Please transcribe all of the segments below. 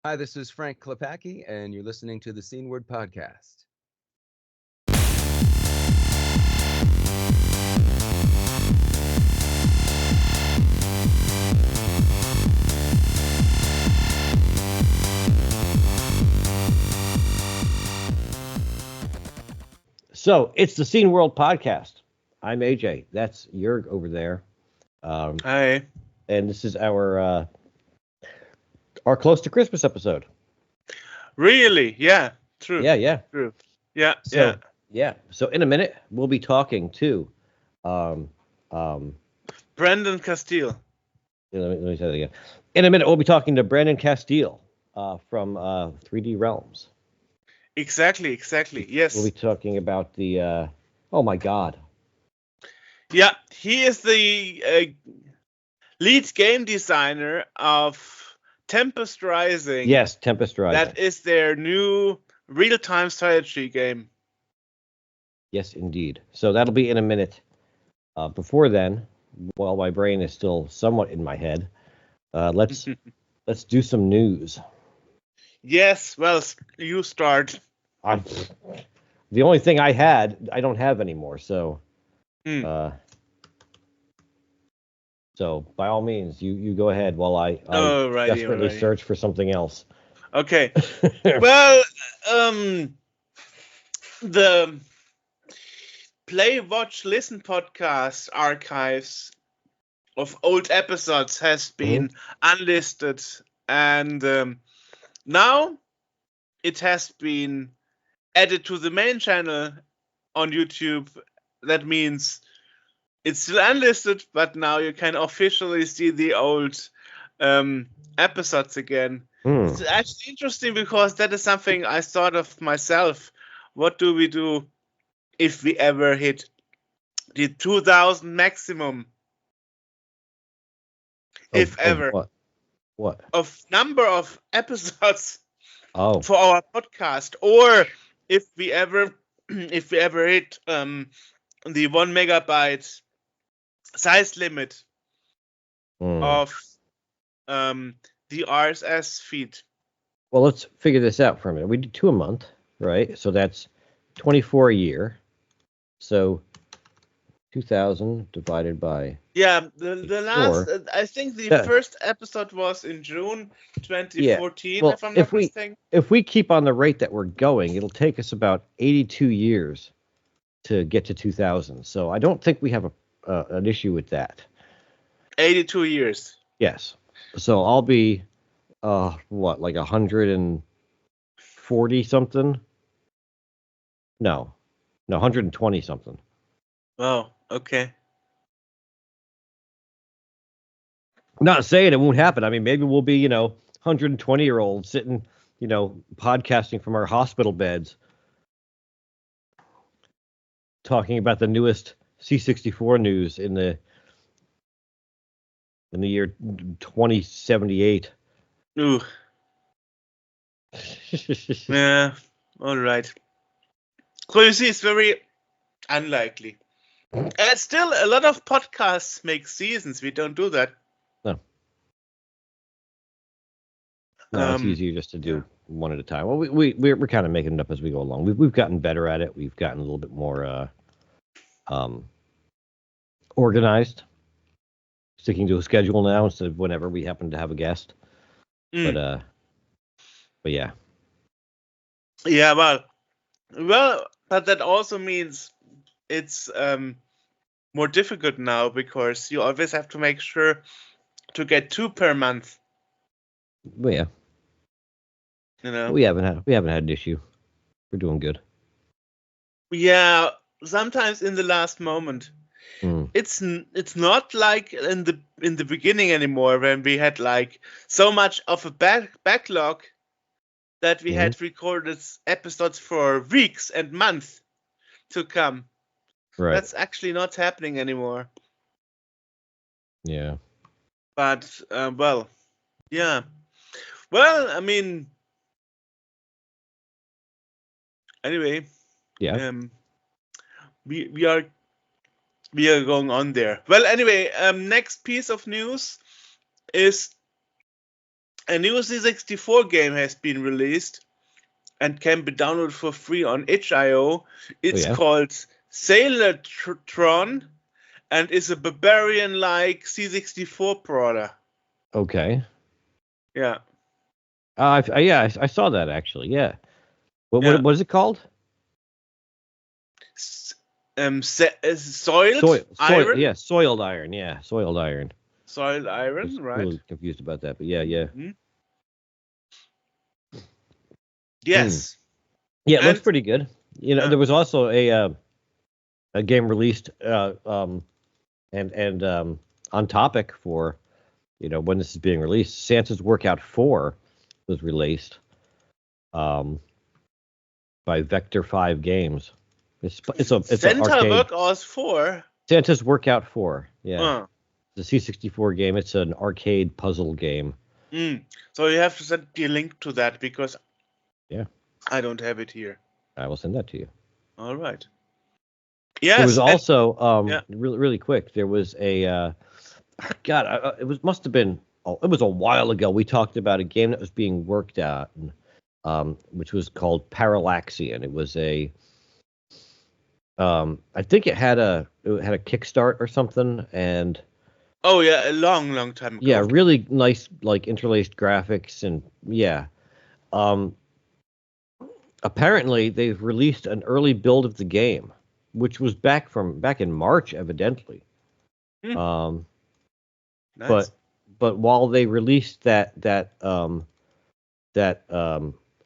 Hi, this is Frank Klepacki, and you're listening to the Scene Word Podcast. So it's the Scene World Podcast. I'm AJ. That's Jurg over there. Hi. And this is our close to Christmas episode. Really? Yeah. True. Yeah. True. Yeah. So in a minute we'll be talking to Brandon Casteel. Let me say that again. In a minute we'll be talking to Brandon Casteel from 3D Realms. Exactly. Yes. We'll be talking about the oh my god. Yeah, he is the lead game designer of Tempest Rising. Yes, Tempest Rising. That is their new real-time strategy game. Yes, indeed. So that'll be in a minute. Before then, while my brain is still somewhat in my head, let's do some news. Yes, well, you start. The only thing I don't have anymore. So, so by all means, you go ahead while I desperately search for something else. Okay. Well, the Play, Watch, Listen podcast archives of old episodes has been unlisted, and now it has been added to the main channel on YouTube. That means it's still unlisted, but now you can officially see the old episodes again. It's actually interesting because that is something I thought of myself. What do we do if we ever hit the 2000 maximum? If ever. What? Of number of episodes for our podcast, or if we ever hit the 1 megabyte size limit of the RSS feed. Well, let's figure this out for a minute. We do 2 a month, right? So that's 24 a year. So 2,000 divided by the last I think the first episode was in June 2014. Well, if I'm not mistaken. If we keep on the rate that we're going, it'll take us about 82 years to get to 2,000. So I don't think we have an issue with that. 82 years. Yes. So I'll be like 140 something? No, 120 something. Oh, okay. Not saying it won't happen. I mean, maybe we'll be, 120-year-olds sitting, podcasting from our hospital beds, talking about the newest C64 news in the year 2078. Ooh. Yeah. All right. So you see, it's very unlikely. Still, a lot of podcasts make seasons. We don't do that. No, it's easier just to do one at a time. Well, we're kind of making it up as we go along. We've gotten better at it. We've gotten a little bit more organized, sticking to a schedule now instead of whenever we happen to have a guest. But yeah. Yeah, well, but that also means it's more difficult now because you always have to make sure to get 2 per month. Well, yeah. We haven't had an issue. We're doing good. Yeah, sometimes in the last moment. It's not like in the beginning anymore when we had like so much of a backlog that we had recorded episodes for weeks and months to come. Right. That's actually not happening anymore. Yeah. But well, yeah. Well, I mean, anyway. Yeah. We are going on there. Well, anyway, next piece of news is A new C64 game has been released and can be downloaded for free on itch.io. It's yeah? called Sailortron and is a barbarian-like C64 brawler. Okay. Yeah. I saw that actually. Yeah. Yeah. What is it called? Soiled iron? Yeah, soiled iron. Yeah, soiled iron. Soiled I iron, was a right? little confused about that, but yeah. Mhm. Yes. Yeah, it looks And- pretty good. You know, Yeah. there was also a game released and on topic for, you know, when this is being released. Santa's Workout 4 was released by Vector 5 Games. It's an Santa arcade. Workouts 4? Santa's Workout 4. Yeah. Uh. The C64 game. It's an arcade puzzle game. So you have to send the link to that because Yeah. I don't have it here. I will send that to you. All right. Yes. There was also yeah. really quick. There was a God. Must have been. Oh, it was a while ago. We talked about a game that was being worked out, which was called Parallaxian. It was a. I think it had a kickstart or something, and. Oh yeah, a long time ago. Yeah, really nice, like interlaced graphics, and yeah. Apparently, they've released an early build of the game, which was back in March, evidently. Nice. But while they released that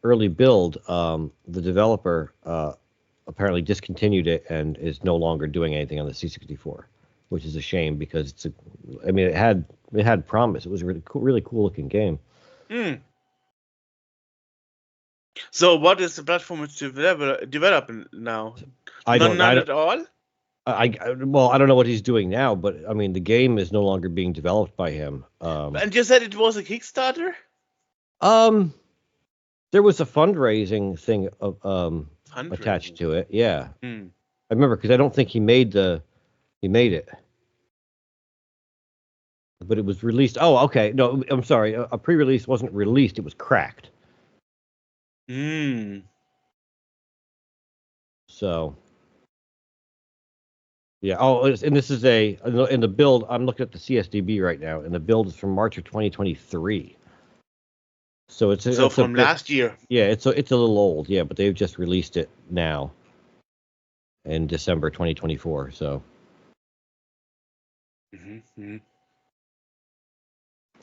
early build, the developer apparently discontinued it and is no longer doing anything on the C64, which is a shame because it had promise. It was a really cool looking game. So what is the platform it's developing now? None at all? I don't know what he's doing now, but I mean the game is no longer being developed by him. And you said it was a Kickstarter? There was a fundraising thing attached to it. Yeah, I remember because I don't think he made it, but it was released. Oh, okay. No, I'm sorry. A pre-release wasn't released; it was cracked. So. Yeah. Oh, and this is in the build. I'm looking at the CSDB right now, and the build is from March of 2023. So it's from last year. Yeah, it's a little old. Yeah, but they've just released it now in December 2024. So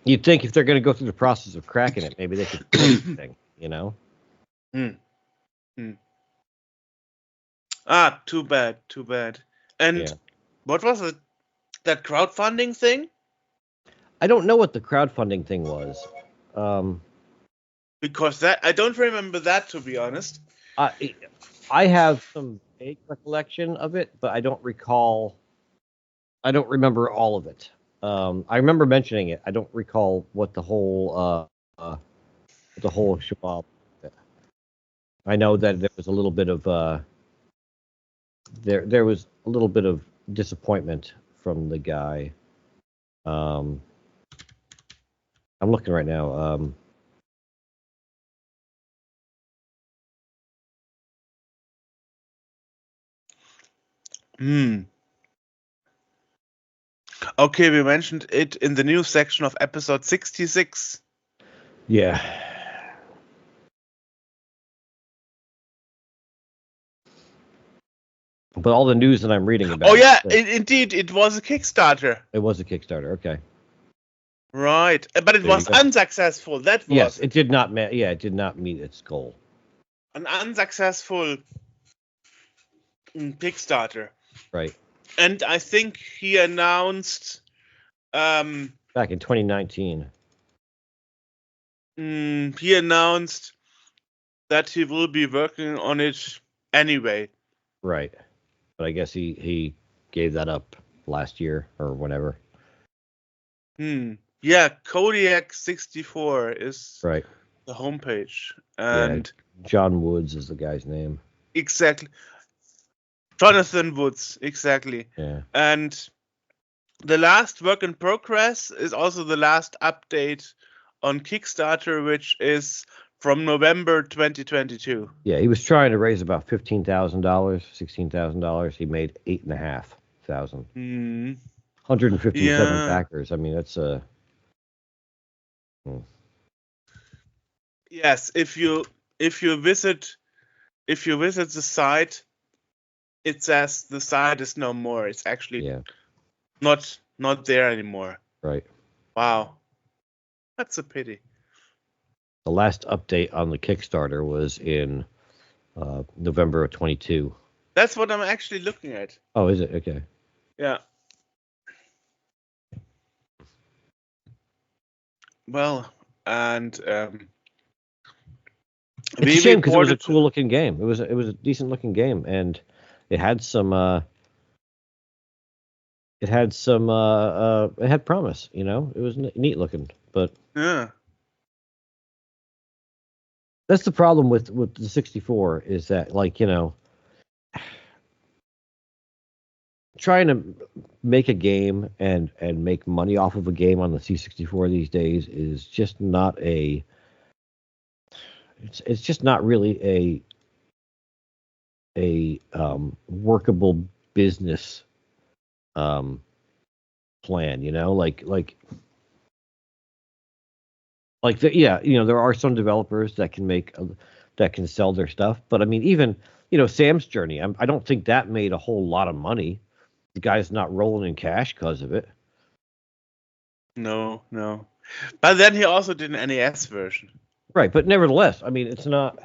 you'd think if they're going to go through the process of cracking it, maybe they could fix the thing, you know? Ah, too bad. And what was it? That crowdfunding thing? I don't know what the crowdfunding thing was. Because I don't remember that, to be honest. I have some vague recollection of it, but I don't remember all of it. I remember mentioning it. I don't recall what the whole shabab. I know that there was a little bit of there was a little bit of disappointment from the guy. I'm looking right now. Okay, we mentioned it in the news section of episode 66. Yeah. But all the news that I'm reading about. Oh yeah, indeed, it was a Kickstarter. It was a Kickstarter. Okay. Right, but it was unsuccessful. That was. Yes, it did not. It did not meet its goal. An unsuccessful Kickstarter. Right. And I think he announced back in 2019. He announced that he will be working on it anyway. Right. But I guess he gave that up last year or whenever. Yeah, Kodiak 64 is right. The homepage. And John Woods is the guy's name. Exactly. Jonathan Woods, exactly. Yeah. And the last work in progress is also the last update on Kickstarter, which is from November 2022. Yeah, he was trying to raise about $15,000, $16,000. He made $8,500. Hmm. 157 Yeah. backers. I mean, that's a. Yes. If you visit the site, it says the site is no more. It's actually not there anymore. Right. Wow. That's a pity. The last update on the Kickstarter was in November of 22. That's what I'm actually looking at. Oh, is it? Okay. Yeah. Well, and it's a shame because it was a cool looking game. It was a decent looking game, and it had some. It had promise. You know, it was neat looking, but yeah. That's the problem with the 64 is that, like, you know, trying to make a game and make money off of a game on the C64 these days is just not it's just not really a workable business plan, you know, yeah, you know, there are some developers that can sell their stuff, but I mean, even, you know, Sam's Journey, I don't think that made a whole lot of money. The guy's not rolling in cash because of it. No. But then he also did an NES version. Right, but nevertheless, I mean, it's not,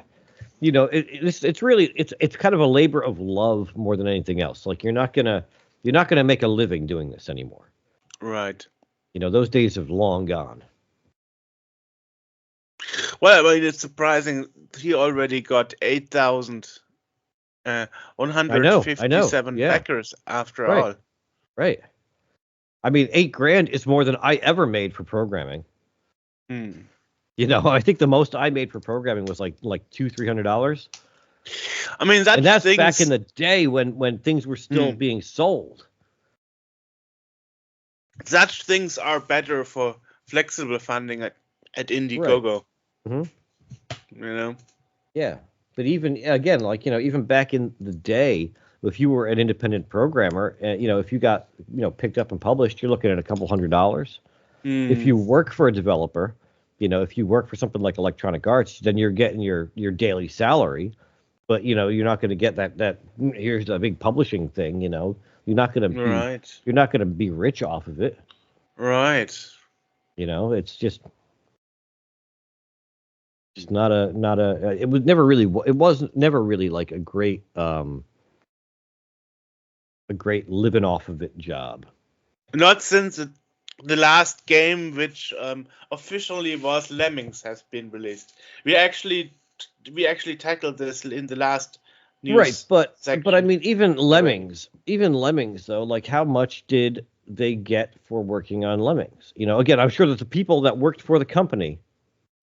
you know, it's really it's kind of a labor of love more than anything else. Like you're not gonna make a living doing this anymore. Right. You know, those days have long gone. Well, I mean, it's surprising he already got 8,157 backers after all. Right. I mean, $8,000 is more than I ever made for programming. You know, I think the most I made for programming was like $200-300. I mean, that's back in the day when things were still being sold. Such things are better for flexible funding at Indiegogo. Right. You know. Yeah, but even again, like, you know, even back in the day, if you were an independent programmer, you know, if you got, you know, picked up and published, you're looking at a couple $100. If you work for a developer, you know, if you work for something like Electronic Arts, then you're getting your daily salary, but, you know, you're not going to get that here's a big publishing thing, you know. You're not going to be rich off of it. Right. You know, it's just not a it wasn't never really like a great living off of it job. Not since the last game, which officially was Lemmings, has been released. We actually tackled this in the last news. Right, but I mean, even Lemmings though, like, how much did they get for working on Lemmings? You know, again, I'm sure that the people that worked for the company,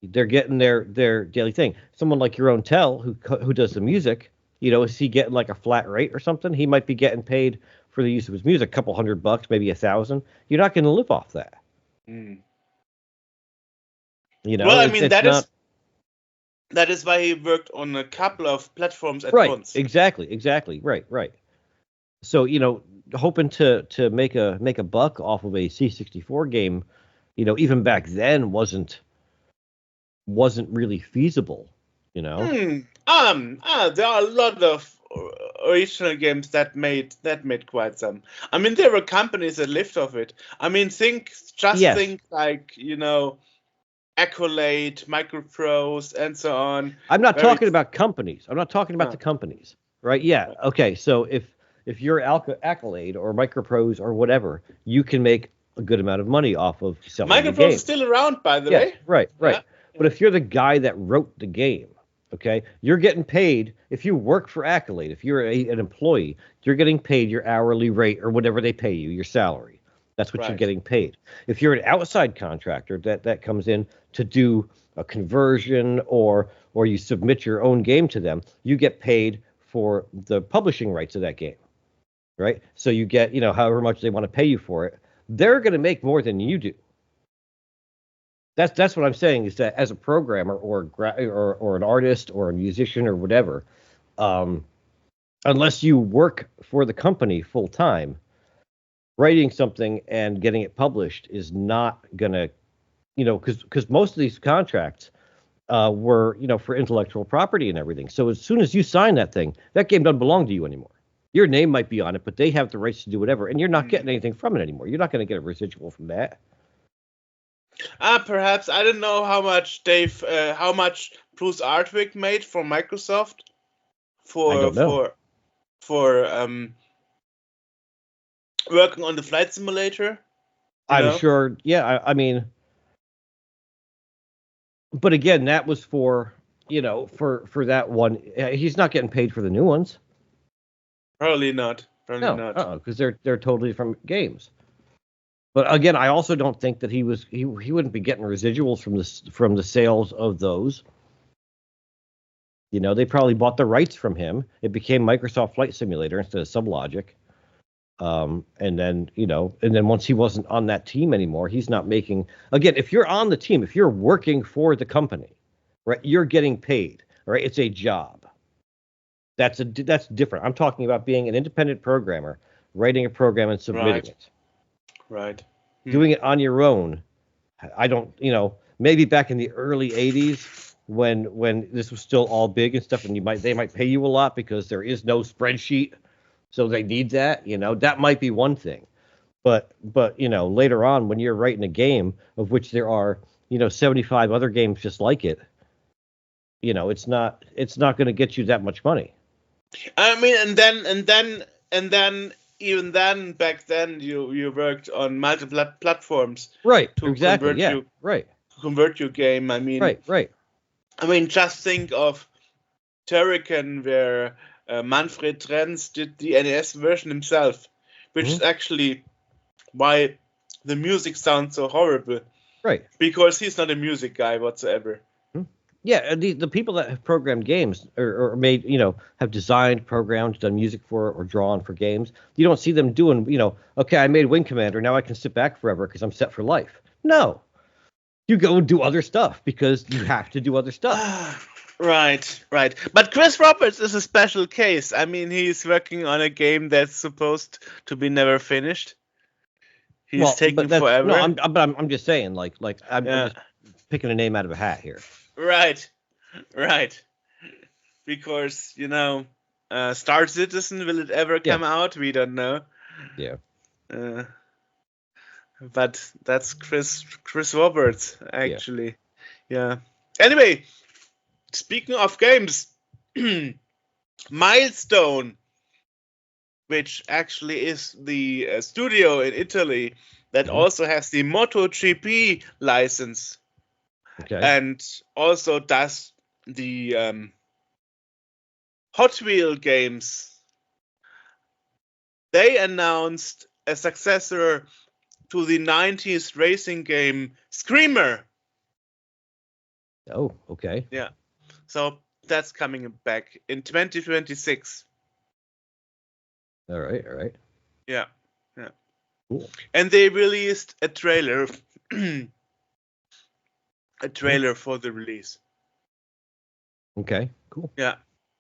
they're getting their daily thing. Someone like your own Tell, who does the music, you know, is he getting like a flat rate or something? He might be getting paid for the use of his music, a couple $100, maybe $1,000. You're not going to live off that. You know, well, I mean, that is why he worked on a couple of platforms at once. Exactly. Right. So, you know, hoping to make a buck off of a C64 game, you know, even back then wasn't really feasible, you know. There are a lot of original games that made quite some. I mean, there were companies that lived off it. I mean, think like, you know, Accolade, Microprose, and so on. I'm not talking about companies. I'm not talking about the companies, right? Yeah. Okay. So if you're Accolade or Microprose or whatever, you can make a good amount of money off of selling the game. Microprose is still around, by the way. Right. Yeah. But if you're the guy that wrote the game, okay, you're getting paid. If you work for Accolade, if you're an employee, you're getting paid your hourly rate or whatever they pay you, your salary. That's what you're getting paid. If you're an outside contractor that comes in to do a conversion or you submit your own game to them, you get paid for the publishing rights of that game, right? So you get, you know, however much they want to pay you for it. They're going to make more than you do. That's what I'm saying, is that as a programmer or an artist or a musician or whatever, um, unless you work for the company full time, writing something and getting it published is not gonna, because most of these contracts were, for intellectual property and everything. So as soon as you sign that thing, that game doesn't belong to you anymore. Your name might be on it, but they have the rights to do whatever, and you're not getting anything from it anymore. You're not going to get a residual from that. Perhaps I don't know how much Bruce Artwick made for Microsoft I don't know. for working on the flight simulator. I'm sure. Yeah, I mean, but again, that was for for that one. He's not getting paid for the new ones. Probably not. No, because they're totally different games. But again, I also don't think that he wouldn't be getting residuals from the sales of those. They probably bought the rights from him. It became Microsoft Flight Simulator instead of Sublogic. And then once he wasn't on that team anymore, he's not making. Again, if you're on the team, if you're working for the company, right, you're getting paid. Right, it's a job. That's different. I'm talking about being an independent programmer, writing a program and submitting it. Right. Doing it on your own. I don't, maybe back in the early 80s when this was still all big and stuff, and they might pay you a lot because there is no spreadsheet, so they need that. That might be one thing. But later on, when you're writing a game of which there are 75 other games just like it, it's not going to get you that much money. I mean, and then even then, back then, you worked on multiple platforms, right? To exactly, yeah, right. Convert your game. I mean, right. I mean, just think of Turrican, where Manfred Trenz did the NES version himself, which is actually why the music sounds so horrible. Right. Because he's not a music guy whatsoever. Yeah, the people that have programmed games or made, have designed, programmed, done music for, or drawn for games, you don't see them doing, okay, I made Wing Commander, now I can sit back forever because I'm set for life. No. You go and do other stuff because you have to do other stuff. Right. But Chris Roberts is a special case. I mean, he's working on a game that's supposed to be never finished. He's taking forever. No, I'm just saying, I'm just picking a name out of a hat here. Right. Because, Star Citizen, will it ever come out? We don't know. Yeah. But that's Chris Roberts, actually. Yeah. Anyway, speaking of games, Milestone, which actually is the studio in Italy that also has the MotoGP license. Okay. And also does the Hot Wheel games. They announced a successor to the 90s racing game Screamer. Oh, okay. Yeah. So that's coming back in 2026. All right. Yeah. Cool. And they released a trailer. A trailer for the release. Okay, cool. Yeah.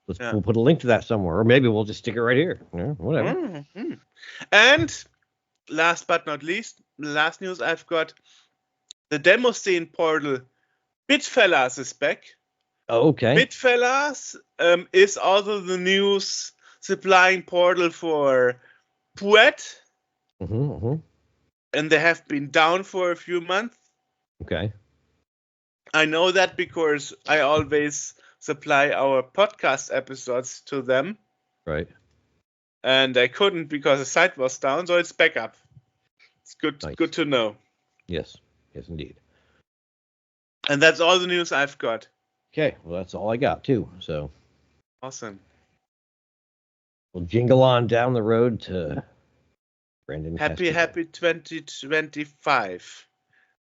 We'll put a link to that somewhere, or maybe we'll just stick it right here. Whatever. Mm-hmm. And last but not least, the last news I've got, the demo scene portal Bitfellas is back. Oh, okay. Bitfellas is also the news supplying portal for Puet. And they have been down for a few months. Okay. I know that because I always supply our podcast episodes to them. Right. And I couldn't because the site was down, so it's back up. It's good, nice. Good to know. Yes, indeed. And that's all the news I've got. Okay, well, that's all I got too. So awesome. We'll jingle on down the road to Brandon Casteel. Happy 2025,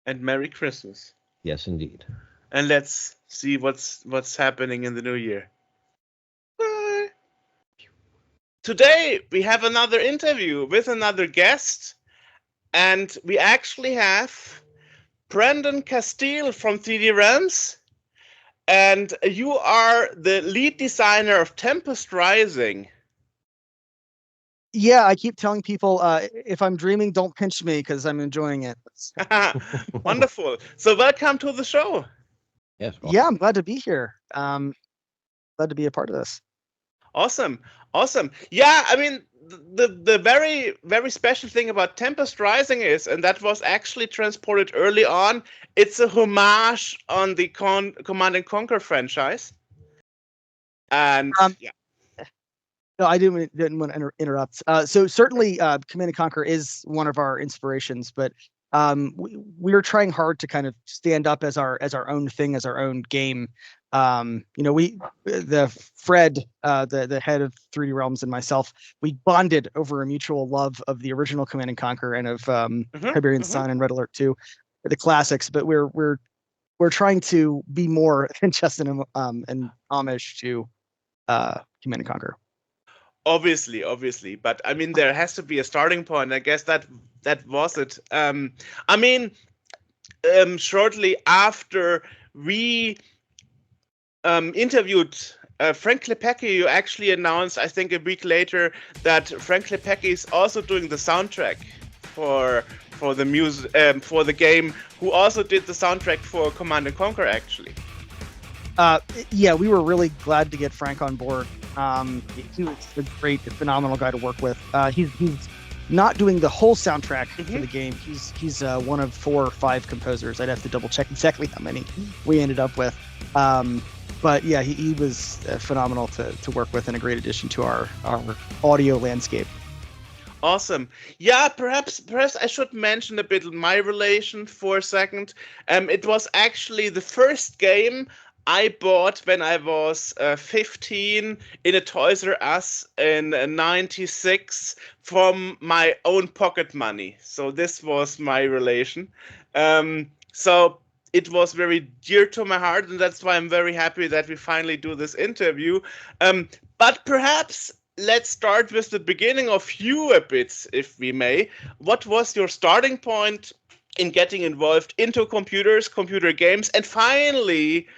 and Merry Christmas. Yes, indeed. And let's see what's happening in the new year. Bye. Today we have another interview with another guest, and we actually have Brandon Casteel from 3D Realms, and you are the lead designer of Tempest Rising. Yeah, I keep telling people if I'm dreaming, don't pinch me because I'm enjoying it. Wonderful. So welcome to the show. Yes. Yeah, I'm glad to be here. Glad to be a part of this. Awesome. Yeah, I mean, the very very special thing about Tempest Rising is, and that was actually transported early on, it's a homage on the Command and Conquer franchise. And yeah. No, I didn't want to interrupt. So certainly, Command and Conquer is one of our inspirations, but we're trying hard to kind of stand up as our own thing, as our own game. The Fred, the head of 3D Realms, and myself, we bonded over a mutual love of the original Command and Conquer and of Tiberian Sun and Red Alert 2, the classics. But we're trying to be more than just an homage to Command and Conquer. Obviously, but I mean, there has to be a starting point. I guess that was it. I mean, shortly after we interviewed Frank Klepecki, you actually announced, I think a week later, that Frank Klepecki is also doing the soundtrack for the music for the game. Who also did the soundtrack for Command and Conquer, actually. Yeah, we were really glad to get Frank on board. He was a great, phenomenal guy to work with. He's not doing the whole soundtrack for the game. He's one of 4 or 5 composers. I'd have to double check exactly how many we ended up with. But yeah, he was phenomenal to work with and a great addition to our audio landscape. Awesome. Yeah, perhaps I should mention a bit my relation for a second. It was actually the first game I bought when I was 15 in a Toys R Us in '96 from my own pocket money. So this was my relation. So it was very dear to my heart, and that's why I'm very happy that we finally do this interview. But perhaps let's start with the beginning of you a bit, if we may. What was your starting point in getting involved into computers, computer games, and finally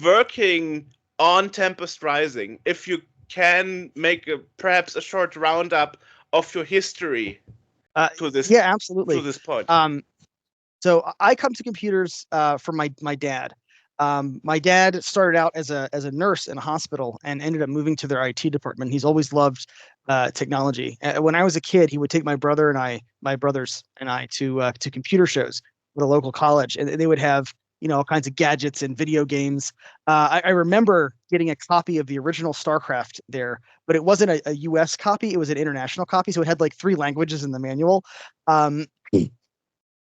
working on Tempest Rising? If you can make perhaps a short roundup of your history to this. Yeah, absolutely. To this point. So I come to computers from my dad. My dad started out as a nurse in a hospital and ended up moving to their IT department. He's always loved technology. When I was a kid, he would take my brothers and I to computer shows at a local college, and they would have all kinds of gadgets and video games. I remember getting a copy of the original StarCraft there, but it wasn't a US copy; it was an international copy, so it had like 3 languages in the manual.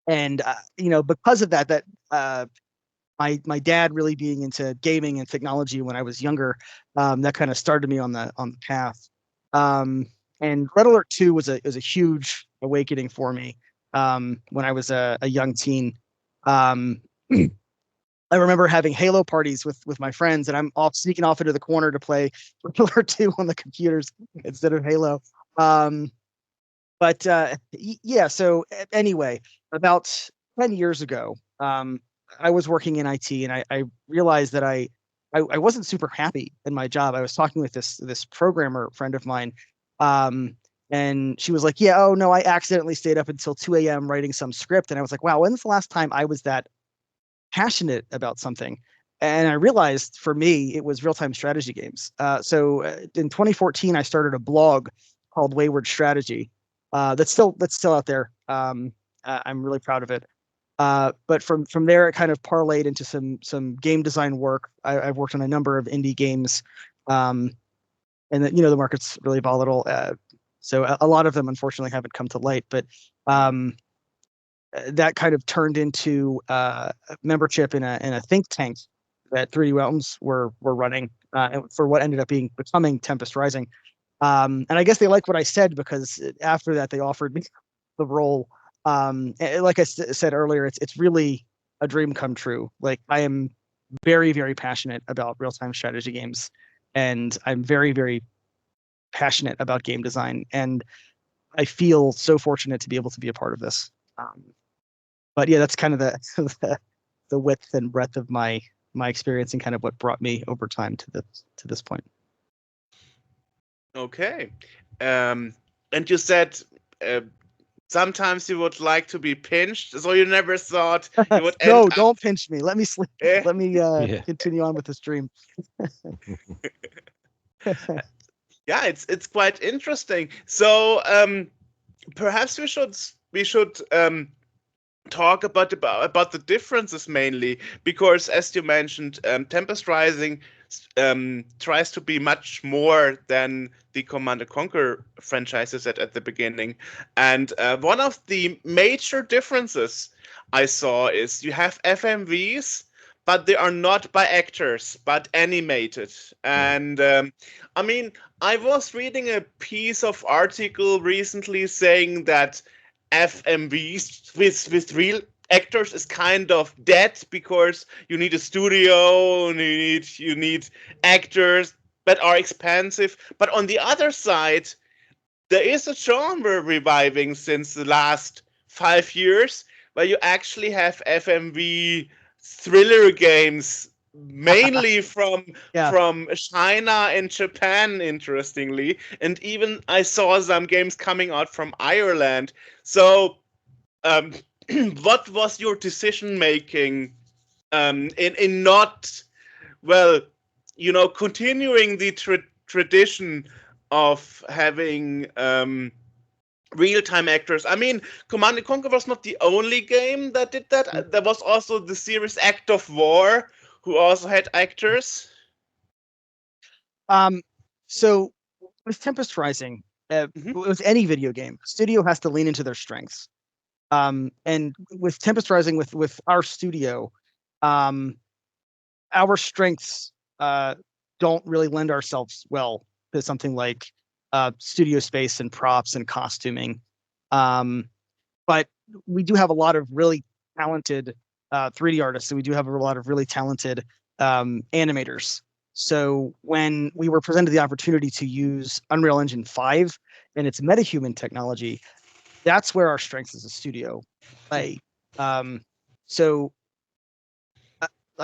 And because of that my dad really being into gaming and technology when I was younger, that kind of started me on the path. And Red Alert 2 was a huge awakening for me when I was a young teen. I remember having Halo parties with my friends, and I'm off sneaking off into the corner to play Red Alert 2 on the computers instead of Halo. But yeah, so anyway, about 10 years ago, I was working in IT, and I realized that I wasn't super happy in my job. I was talking with this programmer friend of mine, and she was like, "Yeah, oh no, I accidentally stayed up until 2 a.m. writing some script." And I was like, "Wow, when's the last time I was that passionate about something?" And I realized for me, it was real-time strategy games. So in 2014, I started a blog called Wayward Strategy. That's still out there. I'm really proud of it. But from there, it kind of parlayed into some game design work. I've worked on a number of indie games, and the market's really volatile. So a lot of them, unfortunately, haven't come to light. But that kind of turned into membership in a think tank that 3D Realms were running for what ended up becoming Tempest Rising. And I guess they liked what I said, because after that they offered me the role. And like I said earlier, it's really a dream come true. Like, I am very, very passionate about real-time strategy games, and I'm very, very passionate about game design, and I feel so fortunate to be able to be a part of this. but yeah, that's kind of the the width and breadth of my experience and kind of what brought me over time to this point. Okay. And you said sometimes you would like to be pinched, so you never thought you would end No, up... don't pinch me. Let me sleep. Eh? Let me Yeah. continue on with the stream. Yeah, it's quite interesting. So perhaps we should talk about the differences mainly, because as you mentioned, Tempest Rising tries to be much more than the Command and Conquer franchises at the beginning, and one of the major differences I saw is you have FMVs, but they are not by actors but animated. And I mean, I was reading a piece of article recently saying that FMVs with real actors is kind of dead, because you need a studio and you need actors that are expensive. But on the other side, there is a genre reviving since the last 5 years, where you actually have FMV thriller games, mainly from Yeah. China and Japan, interestingly, and even I saw some games coming out from Ireland. So, what was your decision making in not, well, continuing the tradition of having real-time actors? I mean, Command and Conquer was not the only game that did that. There was also the series Act of War, who also had actors. So with Tempest Rising, with any video game, studio has to lean into their strengths. And with Tempest Rising, with our studio, our strengths don't really lend ourselves well to something like studio space and props and costuming. But we do have a lot of really talented 3D artists, and we do have a lot of really talented animators. So when we were presented the opportunity to use Unreal Engine 5 and its metahuman technology, that's where our strengths as a studio play. So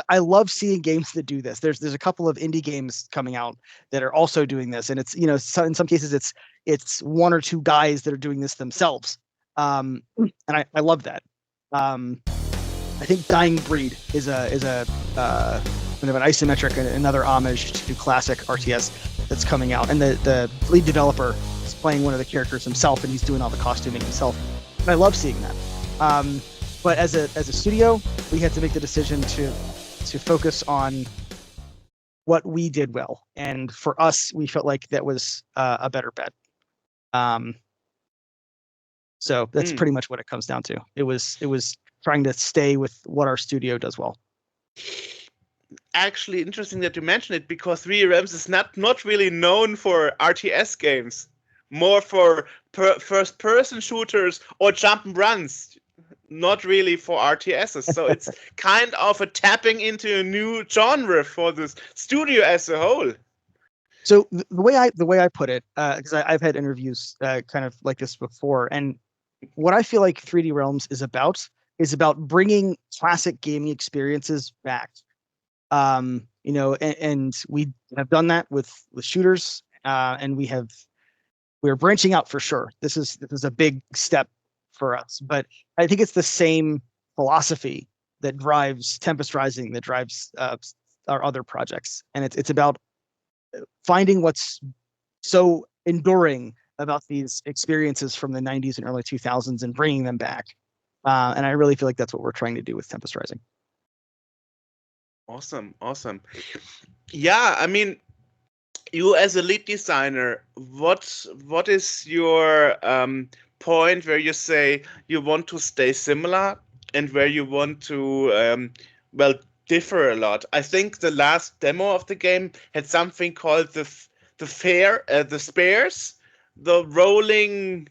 I love seeing games that do this. There's a couple of indie games coming out that are also doing this, and it's in some cases it's one or two guys that are doing this themselves, and I love that. I think Dying Breed is a kind of an isometric and another homage to classic RTS that's coming out, and the lead developer is playing one of the characters himself, and he's doing all the costuming himself, and I love seeing that. But as a studio, we had to make the decision to focus on what we did well, and for us, we felt like that was a better bet. So that's pretty much what it comes down to. It was trying to stay with what our studio does well. Actually, interesting that you mentioned it, because 3D Realms is not really known for RTS games, more for first-person shooters or jump and runs. Not really for RTSs. So it's kind of a tapping into a new genre for this studio as a whole. So the way I put it, because I've had interviews kind of like this before, and what I feel like 3D Realms is about bringing classic gaming experiences back. And we have done that with shooters, and we're branching out for sure. This is a big step for us, but I think it's the same philosophy that drives Tempest Rising, that drives our other projects, and it's about finding what's so enduring about these experiences from the 90s and early 2000s and bringing them back. And I really feel like that's what we're trying to do with Tempest Rising. Awesome. Yeah, I mean, you as a lead designer, what is your point where you say you want to stay similar and where you want to differ a lot? I think the last demo of the game had something called the spares, the rolling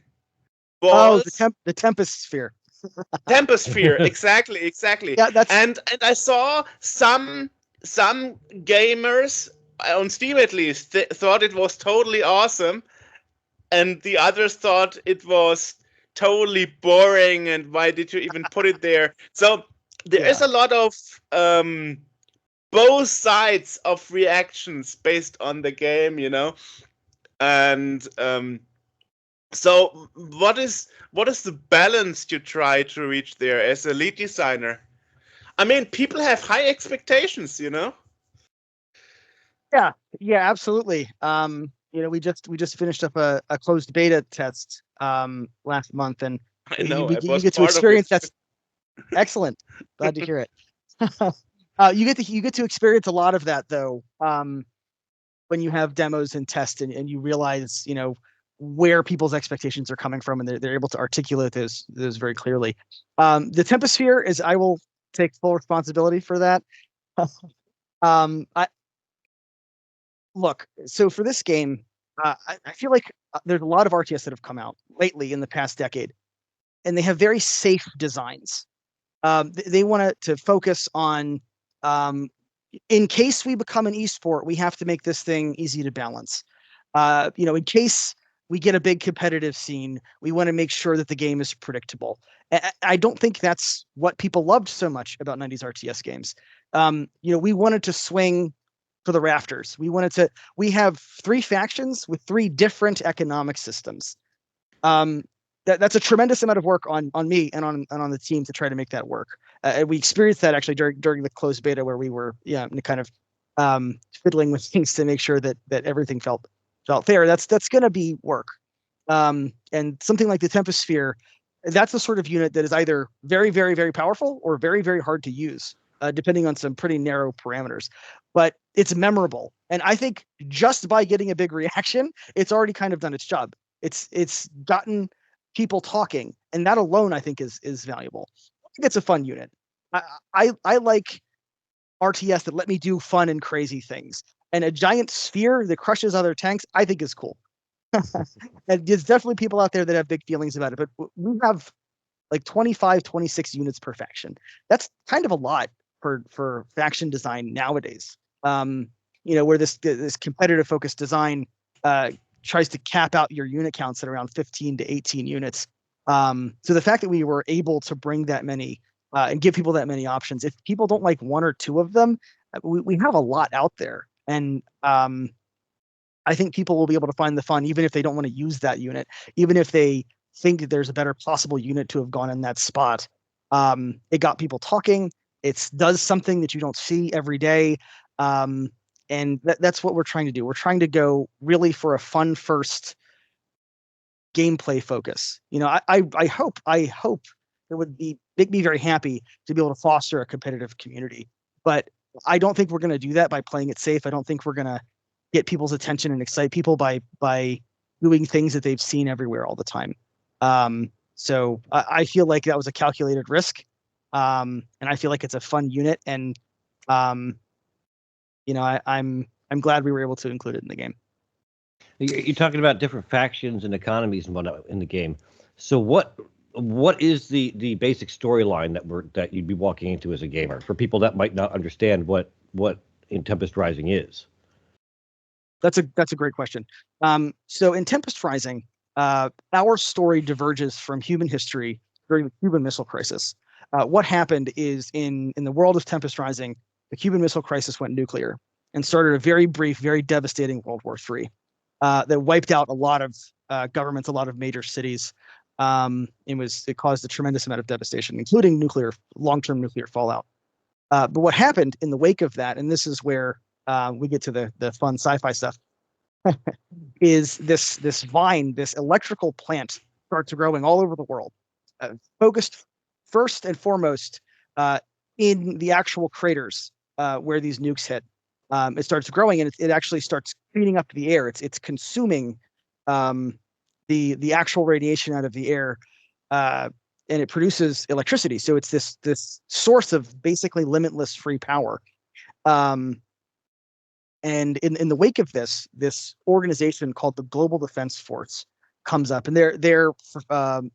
balls. Oh, the Tempest Sphere. Tempest Sphere, exactly. Yeah, and I saw some gamers on Steam at least thought it was totally awesome, and the others thought it was totally boring, and why did you even put it there? So there is a lot of both sides of reactions based on the game, and so what is the balance you try to reach there as a lead designer? I mean, people have high expectations, Yeah, absolutely. We just finished up a closed beta test last month, and I know, I you was get to part of experience it. that's excellent. Glad to hear it. You get to experience a lot of that though, when you have demos and tests, and you realize where people's expectations are coming from, and they're able to articulate those very clearly. The Tempest Sphere is, I will take full responsibility for that. I Look, so for this game, I feel like there's a lot of RTS that have come out lately in the past decade, and they have very safe designs. They want to focus on, in case we become an esport, we have to make this thing easy to balance. In case we get a big competitive scene, we want to make sure that the game is predictable. I don't think that's what people loved so much about 90s RTS games. We wanted to swing for the rafters. We have 3 factions with 3 different economic systems. That's a tremendous amount of work on me and on the team to try to make that work. And we experienced that actually during the closed beta, where we were kind of fiddling with things to make sure that everything felt fair. That's going to be work. And something like the Tempest Sphere, that's the sort of unit that is either very, very, very powerful or very, very hard to use, depending on some pretty narrow parameters. But it's memorable, and I think just by getting a big reaction, it's already kind of done its job. It's gotten people talking, and that alone I think is valuable. I think it's a fun unit. I like RTS that let me do fun and crazy things, and a giant sphere that crushes other tanks I think is cool. And there's definitely people out there that have big feelings about it, but we have like 25, 26 units per faction. That's kind of a lot for faction design nowadays. Where this competitive focused design tries to cap out your unit counts at around 15 to 18 units. So the fact that we were able to bring that many and give people that many options, if people don't like 1 or 2 of them, we have a lot out there. And I think people will be able to find the fun, even if they don't want to use that unit, even if they think that there's a better possible unit to have gone in that spot. It got people talking. It does something that you don't see every day. And that's what we're trying to do. We're trying to go really for a fun first gameplay focus. I hope it would make me very happy to be able to foster a competitive community. But I don't think we're going to do that by playing it safe. I don't think we're going to get people's attention and excite people by doing things that they've seen everywhere all the time. So I feel like that was a calculated risk. And I feel like it's a fun unit, and I'm glad we were able to include it in the game. You're talking about different factions and economies and whatnot in the game. So what is the basic storyline that you'd be walking into as a gamer for people that might not understand what in Tempest Rising is? That's a great question. So in Tempest Rising, our story diverges from human history during the Cuban Missile Crisis. What happened is in the world of Tempest Rising, the Cuban Missile Crisis went nuclear and started a very brief, very devastating World War III that wiped out a lot of governments, a lot of major cities. It caused a tremendous amount of devastation, including long-term nuclear fallout. But what happened in the wake of that, and this is where we get to the fun sci-fi stuff, is this vine, this electrical plant starts growing all over the world, focused first and foremost in the actual craters where these nukes hit. It starts growing, and it actually starts cleaning up the air. It's consuming the actual radiation out of the air, and it produces electricity. So it's this source of basically limitless free power. And in the wake of this organization called the Global Defense Force comes up, and they're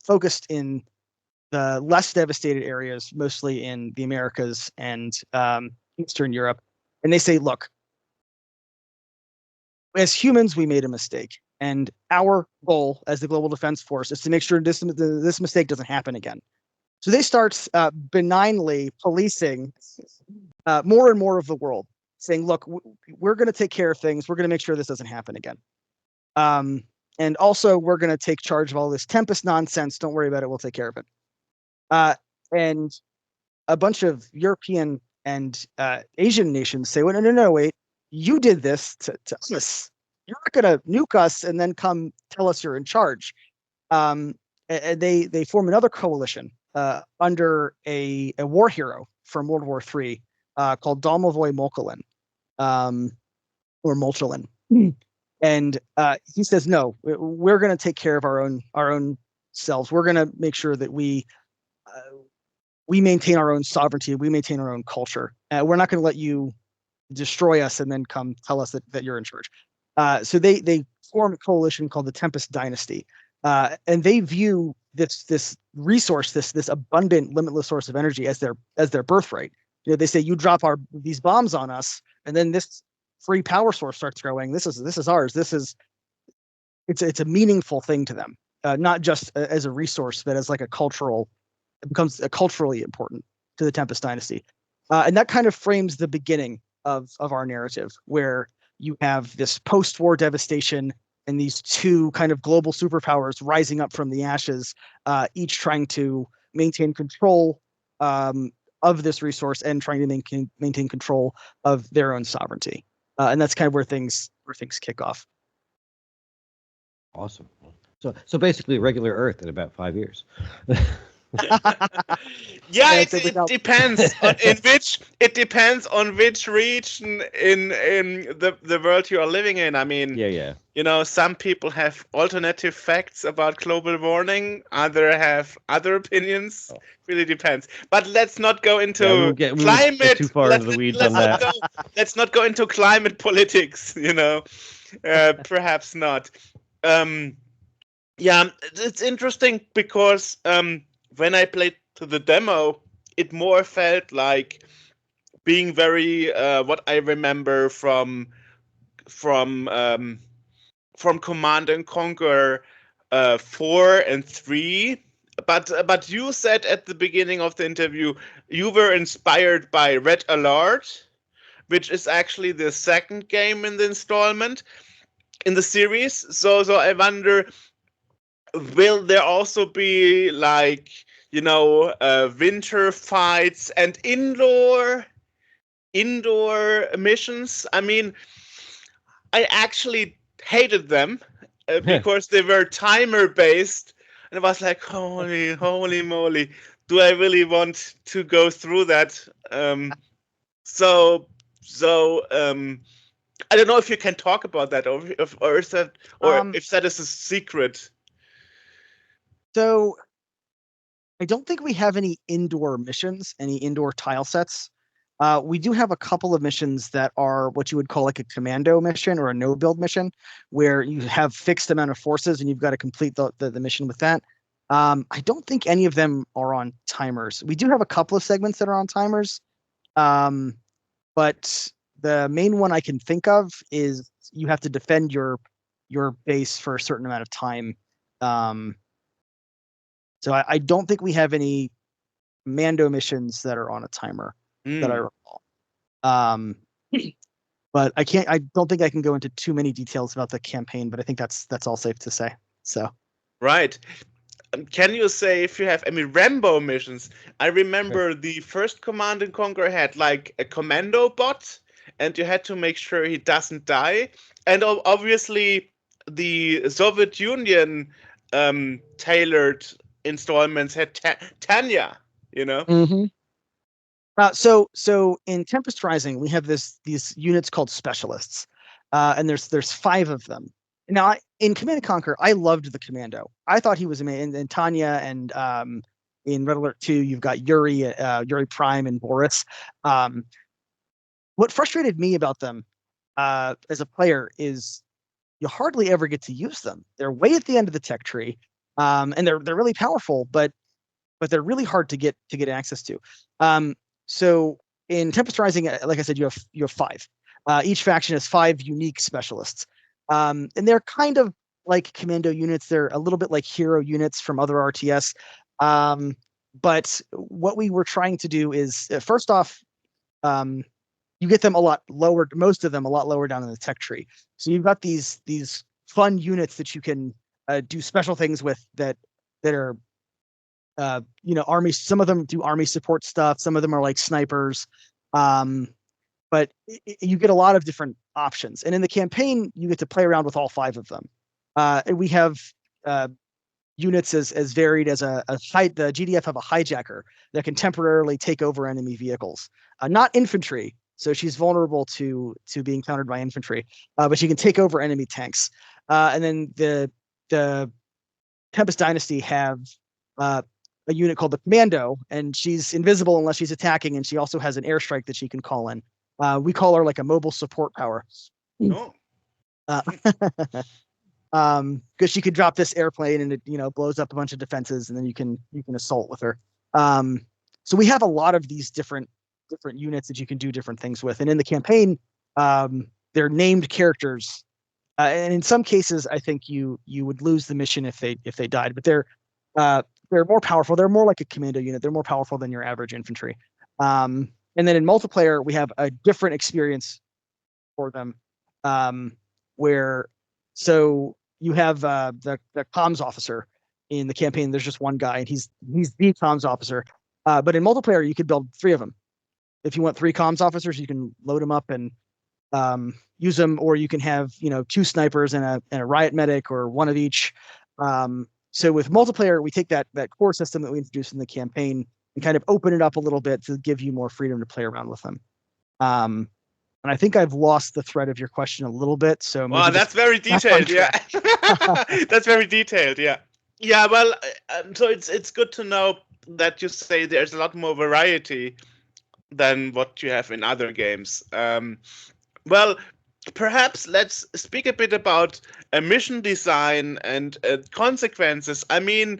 focused in the less devastated areas, mostly in the Americas and Eastern Europe. And they say, look, as humans, we made a mistake. And our goal as the Global Defense Force is to make sure this mistake doesn't happen again. So they start benignly policing more and more of the world, saying, look, we're going to take care of things. We're going to make sure this doesn't happen again. And also, we're going to take charge of all this Tempest nonsense. Don't worry about it. We'll take care of it. And a bunch of European and Asian nations say, well, no, wait. You did this to us. You're not going to nuke us and then come tell us you're in charge. And they form another coalition under a war hero from World War III called Domovoy Molchalin, or Molchalin. And he says, no, we're going to take care of our own selves. We're going to make sure that we maintain our own sovereignty. We maintain our own culture. We're not going to let you destroy us and then come tell us that you're in charge. So they form a coalition called the Tempest Dynasty, and they view this resource, this abundant, limitless source of energy as their birthright. They say, you drop these bombs on us, and then this free power source starts growing. This is ours. It's a meaningful thing to them, not just as a resource, but as like it becomes culturally important to the Tempest Dynasty, and that kind of frames the beginning of our narrative, where you have this post-war devastation and these two kind of global superpowers rising up from the ashes, each trying to maintain control of this resource and trying to maintain control of their own sovereignty. And that's kind of where things kick off. Awesome. So basically, regular Earth in about 5 years. Yeah, it depends on which region in the world you are living in. I mean, yeah. Some people have alternative facts about global warming, other have other opinions. Really depends. But let's not go into climate. Get too far into the weeds on that. Let's not go into climate politics. Perhaps not. Yeah, it's interesting because when I played to the demo, it more felt like being very what I remember from Command and Conquer 4 and 3. But you said at the beginning of the interview you were inspired by Red Alert, which is actually the second game in the installment in the series. So I wonder, will there also be like winter fights and indoor missions? I mean, I actually hated them because they were timer based, and I was like, holy moly, do I really want to go through that? So I don't know if you can talk about that, or if that is a secret. So I don't think we have any indoor missions, any indoor tile sets. We do have a couple of missions that are what you would call like a commando mission or a no-build mission, where you have fixed amount of forces and you've got to complete the mission with that. I don't think any of them are on timers. We do have a couple of segments that are on timers, but the main one I can think of is you have to defend your base for a certain amount of time. So I don't think we have any Mando missions that are on a timer that I recall. But I don't think I can go into too many details about the campaign, but I think that's all safe to say. So right. Can you say if you have any Rambo missions? I remember the first Command and Conquer had like a commando bot, and you had to make sure he doesn't die. And obviously the Soviet Union tailored installments had Tanya, Mm-hmm. So in Tempest Rising, we have these units called specialists, and there's 5 of them. Now, in Command & Conquer, I loved the commando. I thought he was amazing. And Tanya, and in Red Alert 2, you've got Yuri Prime and Boris. What frustrated me about them as a player is you hardly ever get to use them. They're way at the end of the tech tree, and they're really powerful, but they're really hard to get access to. So in Tempest Rising, like I said, you have 5. Each faction has 5 unique specialists, and they're kind of like commando units. They're a little bit like hero units from other RTS. But what we were trying to do is, first off, you get them a lot lower, most of them a lot lower down in the tech tree. So you've got these fun units that you can do special things with that are army. Some of them do army support stuff. Some of them are like snipers. But you get a lot of different options. And in the campaign, you get to play around with all 5 of them. And we have units as varied as the GDF have a hijacker that can temporarily take over enemy vehicles. Not infantry, so she's vulnerable to being countered by infantry, but she can take over enemy tanks. And then the Tempest Dynasty have a unit called the Commando, and she's invisible unless she's attacking, and she also has an airstrike that she can call in. We call her like a mobile support power. No. Because she could drop this airplane and it blows up a bunch of defenses, and then you can assault with her. So we have a lot of these different units that you can do different things with, and in the campaign, they're named characters, and in some cases, I think you would lose the mission if they died, but they're more powerful. They're more like a commando unit. They're more powerful than your average infantry. And then in multiplayer, we have a different experience for them, where you have the comms officer in the campaign. There's just one guy, and he's the comms officer. But in multiplayer, you could build 3 of them. If you want 3 comms officers, you can load them up and use them, or you can have 2 snipers and a riot medic, or 1 of each. So with multiplayer, we take that core system that we introduced in the campaign and kind of open it up a little bit to give you more freedom to play around with them. And I think I've lost the thread of your question a little bit. So wow, that's very detailed. Yeah, that's very detailed. Yeah, yeah. Well, so it's good to know that you say there's a lot more variety than what you have in other games. Well, perhaps let's speak a bit about mission design and consequences. I mean,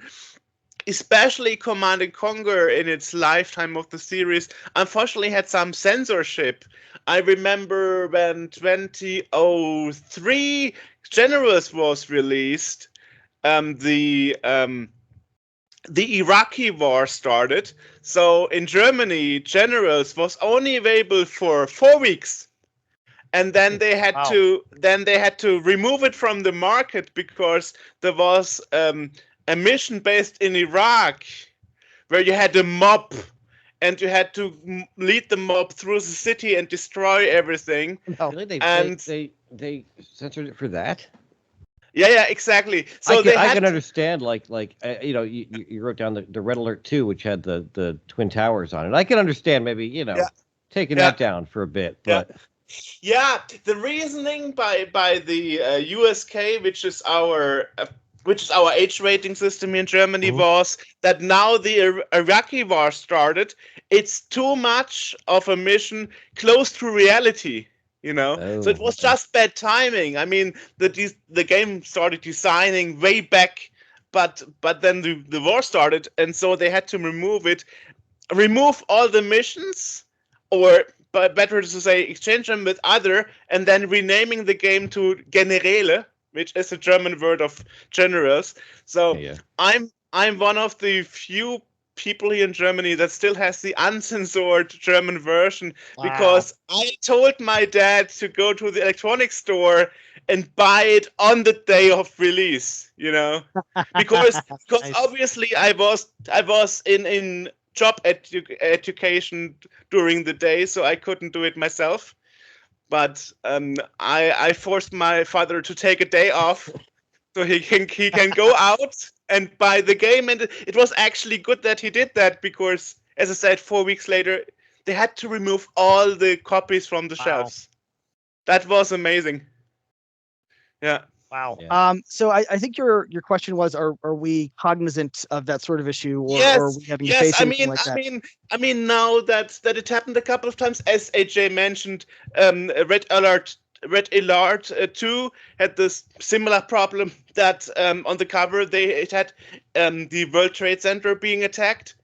especially Command & Conquer in its lifetime of the series, unfortunately had some censorship. I remember when 2003 Generals was released, the Iraqi war started. So in Germany, Generals was only available for 4 weeks. And then they had to remove it from the market because there was a mission based in Iraq where you had a mob and you had to lead the mob through the city and destroy everything. No. Really? They censored it for that? Yeah, exactly. So I can understand, you wrote down the Red Alert 2, which had the Twin Towers on it. I can understand maybe, taking that down for a bit, but... Yeah, the reasoning by the USK, which is our age rating system in Germany, was that now the Iraqi war started. It's too much of a mission close to reality, So it was just bad timing. I mean, the game started designing way back, but then the war started, and so they had to remove all the missions, or but better to say exchange them with other, and then renaming the game to Generäle, which is a German word of generals. So I'm one of the few people here in Germany that still has the uncensored German version, because I told my dad to go to the electronics store and buy it on the day of release, because obviously I was in job education during the day, so I couldn't do it myself. But I forced my father to take a day off so he can go out and buy the game. And it was actually good that he did that, because, as I said, 4 weeks later, they had to remove all the copies from the shelves. That was amazing. Yeah. Wow. Yeah. So I think your question was, are we cognizant of that sort of issue, or are we having to face anything like that? I mean, now that it happened a couple of times, as AJ mentioned, Red Alert 2 had this similar problem that on the cover it had the World Trade Center being attacked.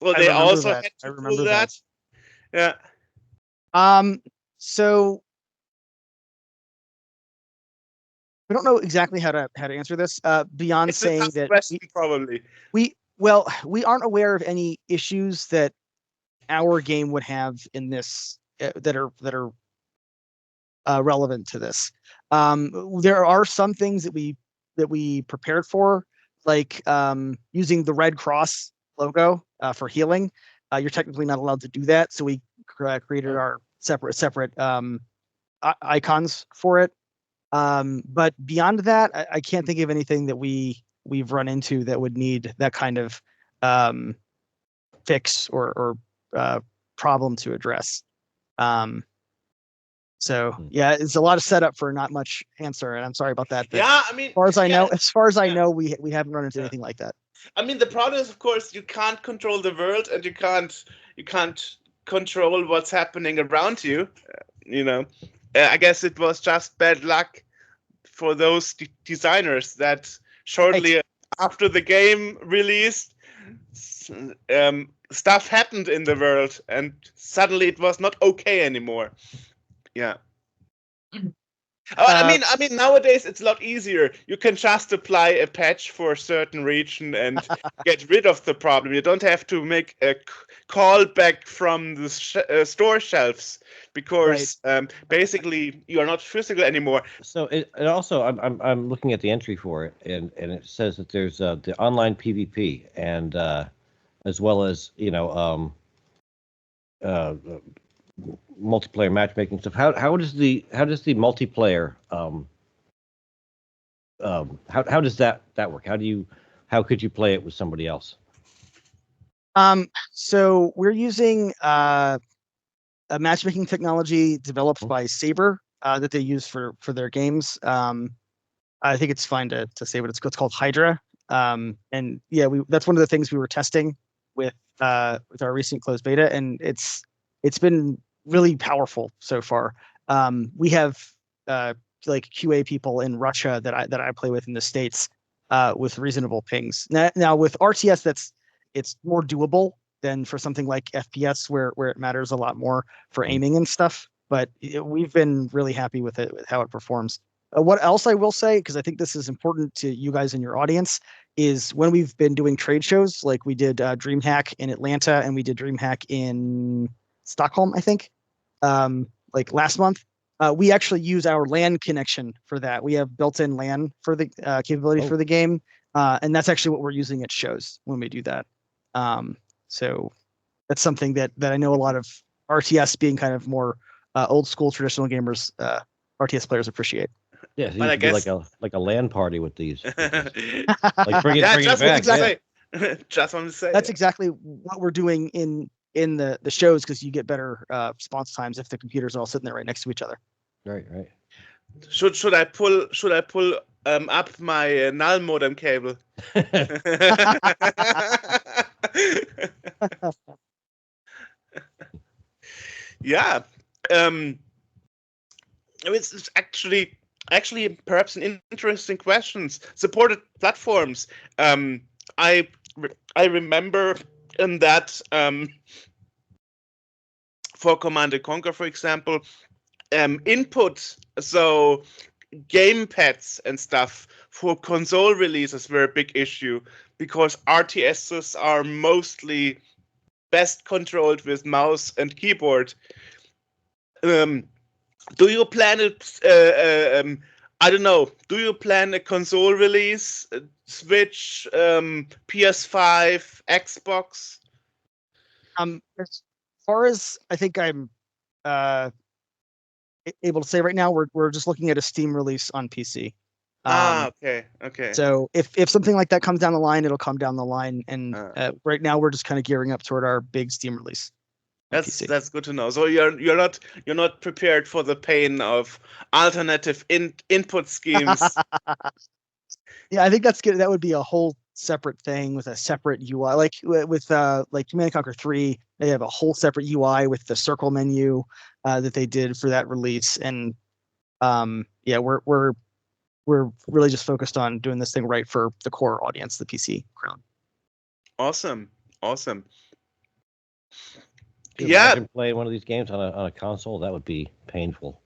Well, they also had to do that. Yeah. So I don't know exactly how to answer this beyond It's a saying tough that question, probably. we aren't aware of any issues that our game would have in this that are relevant to this. There are some things that we prepared for, like using the Red Cross logo for healing. You're technically not allowed to do that, so we created our separate icons for it. But beyond that, I can't think of anything that we've run into that would need that kind of fix or problem to address. So yeah, it's a lot of setup for not much answer, and I'm sorry about that. But Yeah, I mean, as far as I know, yeah. we haven't run into anything like that. I mean, the problem is, of course, you can't control the world, and you can't control what's happening around you. You know, I guess it was just bad luck for those designers that shortly after the game released, stuff happened in the world, and suddenly it was not okay anymore. Yeah. I mean, nowadays it's a lot easier. You can just apply a patch for a certain region and get rid of the problem. You don't have to make a call back from the store shelves because basically you are not physical anymore. So it also, I'm looking at the entry for it, and it says that there's the online PvP and as well as multiplayer matchmaking stuff. How does the multiplayer how does that work? How could you play it with somebody else? So we're using a matchmaking technology developed by Saber that they use for their games. I think it's fine to say what it's called Hydra. And yeah, that's one of the things we were testing with our recent closed beta, and it's been really powerful so far. We have like QA people in Russia that I play with in the States with reasonable pings. Now with RTS, it's more doable than for something like FPS where it matters a lot more for aiming and stuff. But we've been really happy with it, with how it performs. What else I will say, because I think this is important to you guys in your audience, is when we've been doing trade shows, like we did DreamHack in Atlanta and we did DreamHack in Stockholm, I think, like last month. We actually use our LAN connection for that. We have built-in LAN for the capability for the game, and that's actually what we're using at shows when we do that. So that's something that I know a lot of RTS, being kind of more old school traditional gamers, RTS players appreciate. Yeah, so you could do like a LAN party with these. Like bring it back. Exactly. Just want to say that's exactly what we're doing in the shows, because you get better response times if the computers are all sitting there right next to each other. Right. Should I pull up my null modem cable? Yeah. It's actually perhaps an interesting question. Supported platforms. I remember that for Command & Conquer, for example, input, so gamepads and stuff for console releases were a big issue because RTSs are mostly best controlled with mouse and keyboard. Do you plan it? I don't know. Do you plan a console release? Switch, PS5, Xbox? As far as I think I'm able to say right now, we're just looking at a Steam release on PC. Okay. So if something like that comes down the line, it'll come down the line. And right now we're just kind of gearing up toward our big Steam release. That's good to know. So you're not prepared for the pain of alternative input schemes. Yeah, I think that's good. That would be a whole separate thing with a separate UI. Like with Command & Conquer 3, they have a whole separate UI with the circle menu that they did for that release. And yeah, we're really just focused on doing this thing right for the core audience, the PC crowd. Awesome. Imagine playing one of these games on a console. That would be painful.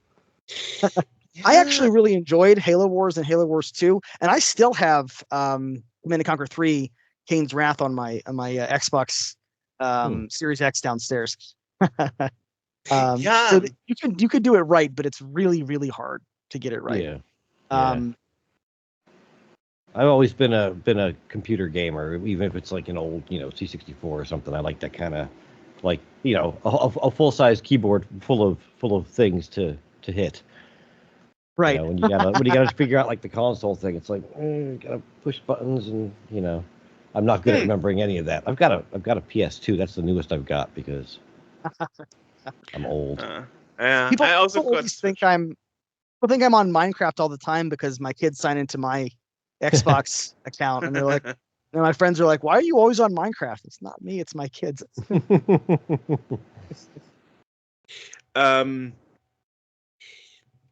I actually really enjoyed Halo Wars and Halo Wars 2, and I still have Command and Conquer 3: Kane's Wrath on my Xbox Series X downstairs. Yeah. So you could do it right, but it's really, really hard to get it right. Yeah. I've always been a computer gamer, even if it's like an old, C64 or something. I like that kind of, like, a full size keyboard full of things to hit. Right. When you gotta figure out like the console thing, it's like you gotta push buttons, and I'm not good at remembering any of that. I've got a PS2. That's the newest I've got because I'm old. Yeah, People I also always think I'm on Minecraft all the time because my kids sign into my Xbox account, and they're like, and my friends are like, "Why are you always on Minecraft?" It's not me; it's my kids.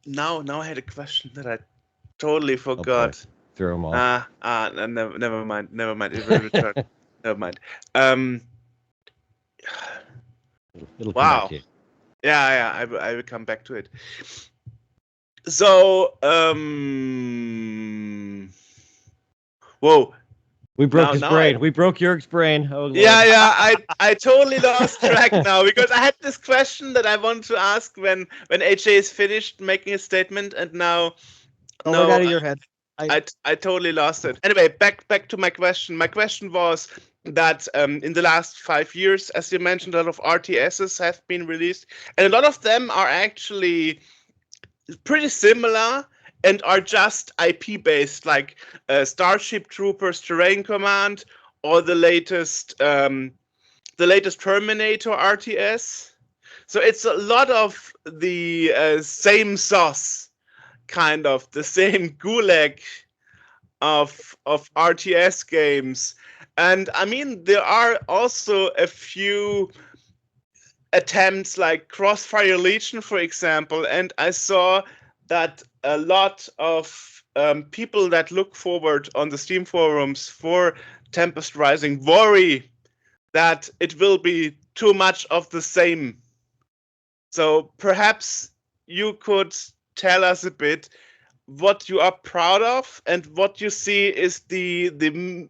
Now I had a question that I totally forgot. Throw them off. Never mind. It will return. Never mind. It'll come Wow. back to you. Yeah, I will come back to it. So, whoa. We broke his brain. We broke Jörg's brain. Oh, Lord. Yeah. I totally lost track now because I had this question that I wanted to ask when AJ is finished making a statement, and now Right out of your head. I totally lost it. Anyway, back to my question. My question was that in the last 5 years, as you mentioned, a lot of RTSs have been released, and a lot of them are actually pretty similar and are just IP based, like Starship Troopers Terrain Command, or the latest Terminator RTS. So it's a lot of the same sauce, kind of the same gulag of RTS games. And I mean, there are also a few attempts like Crossfire Legion, for example, and I saw that a lot of people that look forward on the Steam forums for Tempest Rising worry that it will be too much of the same. So perhaps you could tell us a bit what you are proud of and what you see is the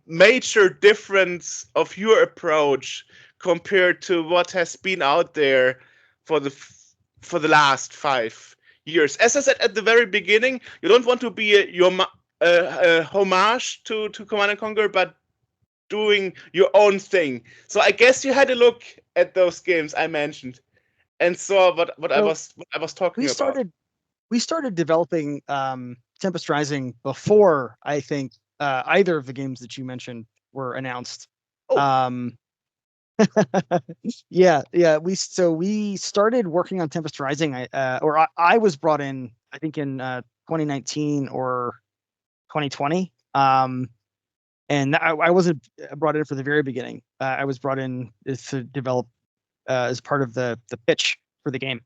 major difference of your approach compared to what has been out there for the last 5 years. As I said at the very beginning, you don't want to be a homage to Command & Conquer, but doing your own thing. So I guess you had a look at those games I mentioned and saw what I was talking about. We started developing Tempest Rising before I think either of the games that you mentioned were announced. Oh. Yeah. We started working on Tempest Rising. I was brought in, I think, in 2019 or 2020. And I wasn't brought in for the very beginning. I was brought in to develop as part of the pitch for the game.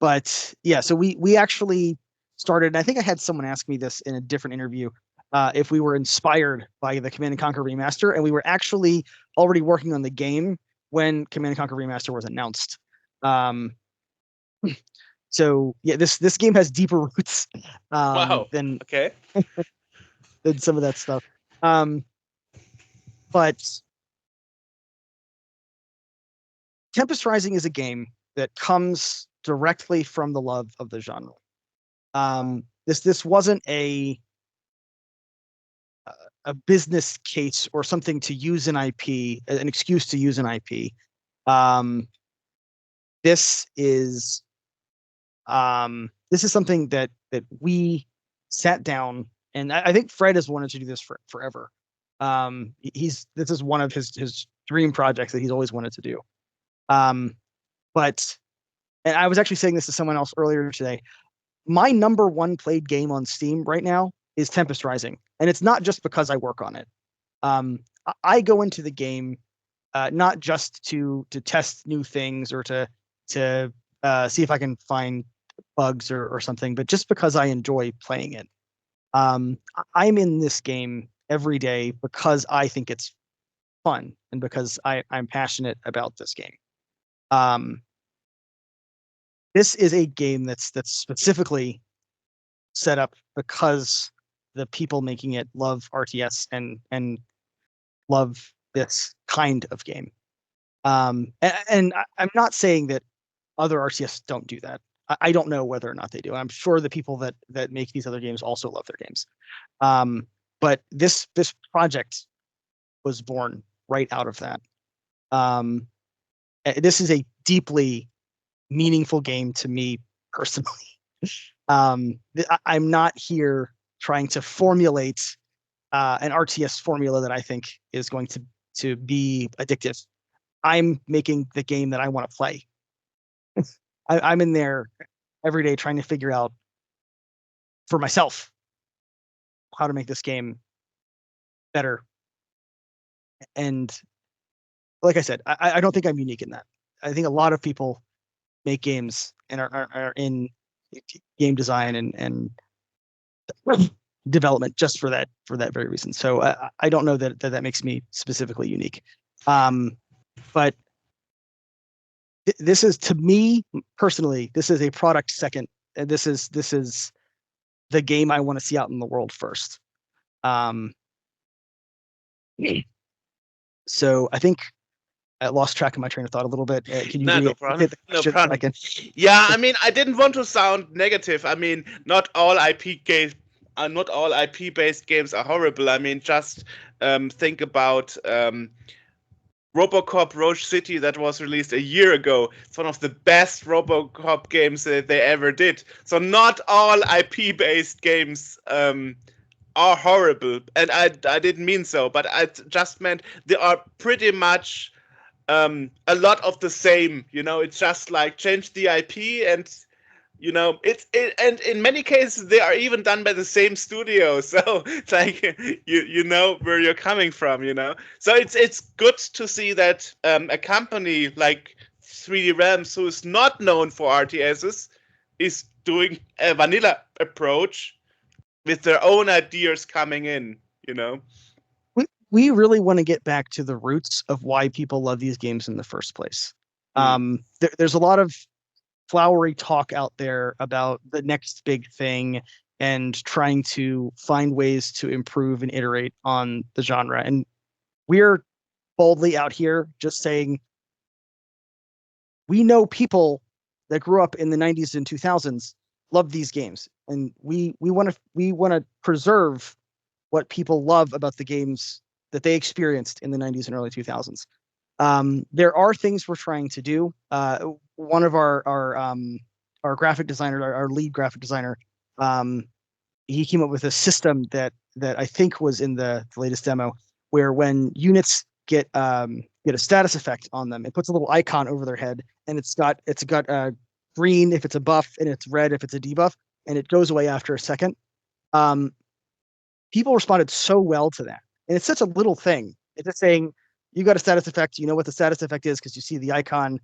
But yeah, so we actually started. I think I had someone ask me this in a different interview, if we were inspired by the Command & Conquer remaster, and we were actually already working on the game when Command & Conquer remaster was announced. So yeah, this game has deeper roots than than some of that stuff. But Tempest Rising is a game that comes directly from the love of the genre. This wasn't a business case or something to use an IP, an excuse to use an IP. This is something that we sat down, and I think Fred has wanted to do this forever. This is one of his dream projects that he's always wanted to do. But, and I was actually saying this to someone else earlier today, my number one played game on Steam right now is Tempest Rising. And it's not just because I work on it. I go into the game not just to test new things or to see if I can find bugs or something, but just because I enjoy playing it. I'm in this game every day because I think it's fun and because I'm passionate about this game. this is a game that's specifically set up because the people making it love RTS and love this kind of game. And I'm not saying that other RTS don't do that. I don't know whether or not they do. I'm sure the people that make these other games also love their games. But this project was born right out of that. This is a deeply meaningful game to me personally. I'm not here trying to formulate an RTS formula that I think is going to be addictive. I'm making the game that I want to play. I'm in there every day trying to figure out for myself how to make this game better. And like I said, I don't think I'm unique in that. I think a lot of people make games and are in game design and development just for that very reason. So I don't know that makes me specifically unique. But this is, to me personally, this is a product second. This is the game I want to see out in the world first. So I think I lost track of my train of thought a little bit. Can you No problem. No problem. Yeah, I mean, I didn't want to sound negative. I mean, not all IP games, not all IP-based games are horrible. I mean, just think about RoboCop Rogue City that was released a year ago. It's one of the best RoboCop games that they ever did. So not all IP-based games are horrible, and I didn't mean so, but I just meant they are pretty much a lot of the same. You know, it's just like change the IP and. You know, and in many cases they are even done by the same studio, so it's like you know where you're coming from, you know. So it's good to see that a company like 3D Realms, who is not known for RTSs, is doing a vanilla approach with their own ideas coming in, you know. We really want to get back to the roots of why people love these games in the first place. There's a lot of flowery talk out there about the next big thing and trying to find ways to improve and iterate on the genre. And we're boldly out here just saying, we know people that grew up in the 90s and 2000s love these games, and we want to preserve what people love about the games that they experienced in the 90s and early 2000s. There are things we're trying to do. One of our graphic designer, our lead graphic designer, he came up with a system that I think was in the latest demo, where when units get a status effect on them, it puts a little icon over their head, and it's got green if it's a buff and it's red if it's a debuff, and it goes away after a second. People responded so well to that, and it's such a little thing. It's just saying, you got a status effect, you know what the status effect is because you see the icon.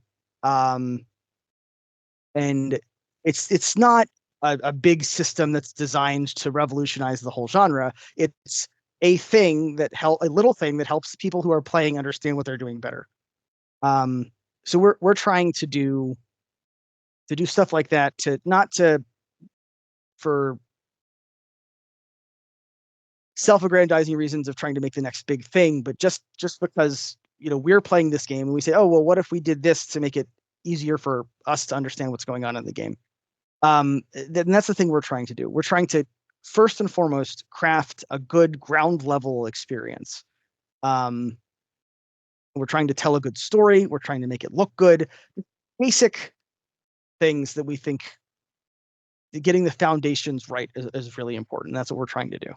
And it's not a big system that's designed to revolutionize the whole genre. It's a little thing that helps people who are playing understand what they're doing better. So we're trying to do stuff like that, for self-aggrandizing reasons of trying to make the next big thing, but just because, you know, we're playing this game and we say, oh, well, what if we did this to make it easier for us to understand what's going on in the game? Then that's the thing we're trying to do. We're trying to first and foremost craft a good ground level experience. We're trying to tell a good story. We're trying to make it look good. Basic things that we think getting the foundations right is really important. That's what we're trying to do.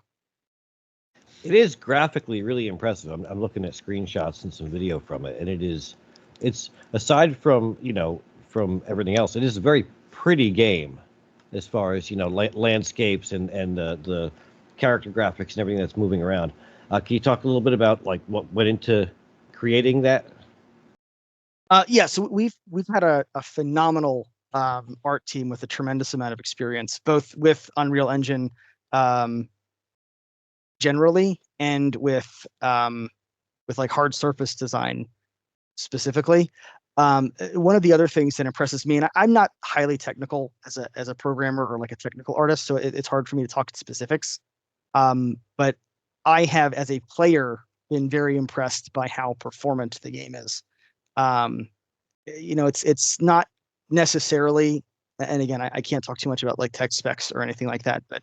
It is graphically really impressive. I'm looking at screenshots and some video from it, and it's aside from, you know, from everything else, it is a very pretty game as far as, you know, landscapes and the character graphics and everything that's moving around. Can you talk a little bit about like what went into creating that? Yeah, so we've had a phenomenal art team with a tremendous amount of experience, both with Unreal Engine generally and with like hard surface design specifically. One of the other things that impresses me, and I'm not highly technical as a programmer or like a technical artist, so it's hard for me to talk specifics. But I have, as a player, been very impressed by how performant the game is. It's not necessarily, and again, I can't talk too much about like tech specs or anything like that, but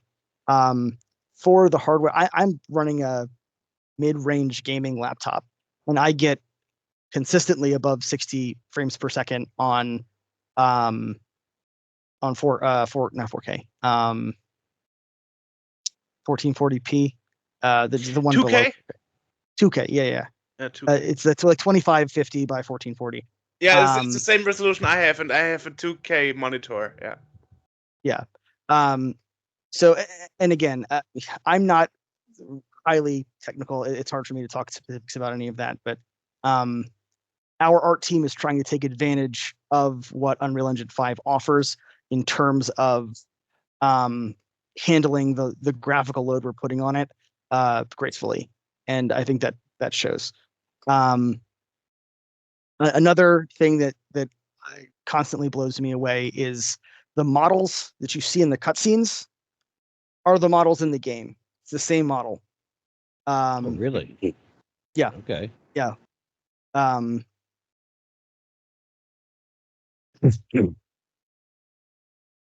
for the hardware, I'm running a mid-range gaming laptop, and I get consistently above 60 frames per second on 4K, 1440p, the one 2K? below 2K, yeah. 2K. It's like 2550 by 1440. Yeah, it's the same resolution I have, and I have a 2K monitor. Yeah. So, and again, I'm not highly technical. It's hard for me to talk specifics about any of that, but our art team is trying to take advantage of what Unreal Engine 5 offers in terms of handling the graphical load we're putting on it gracefully, and I think that shows. Another thing that constantly blows me away is the models that you see in the cutscenes are the models in the game. It's the same model. Oh, really? Yeah. Okay. Yeah.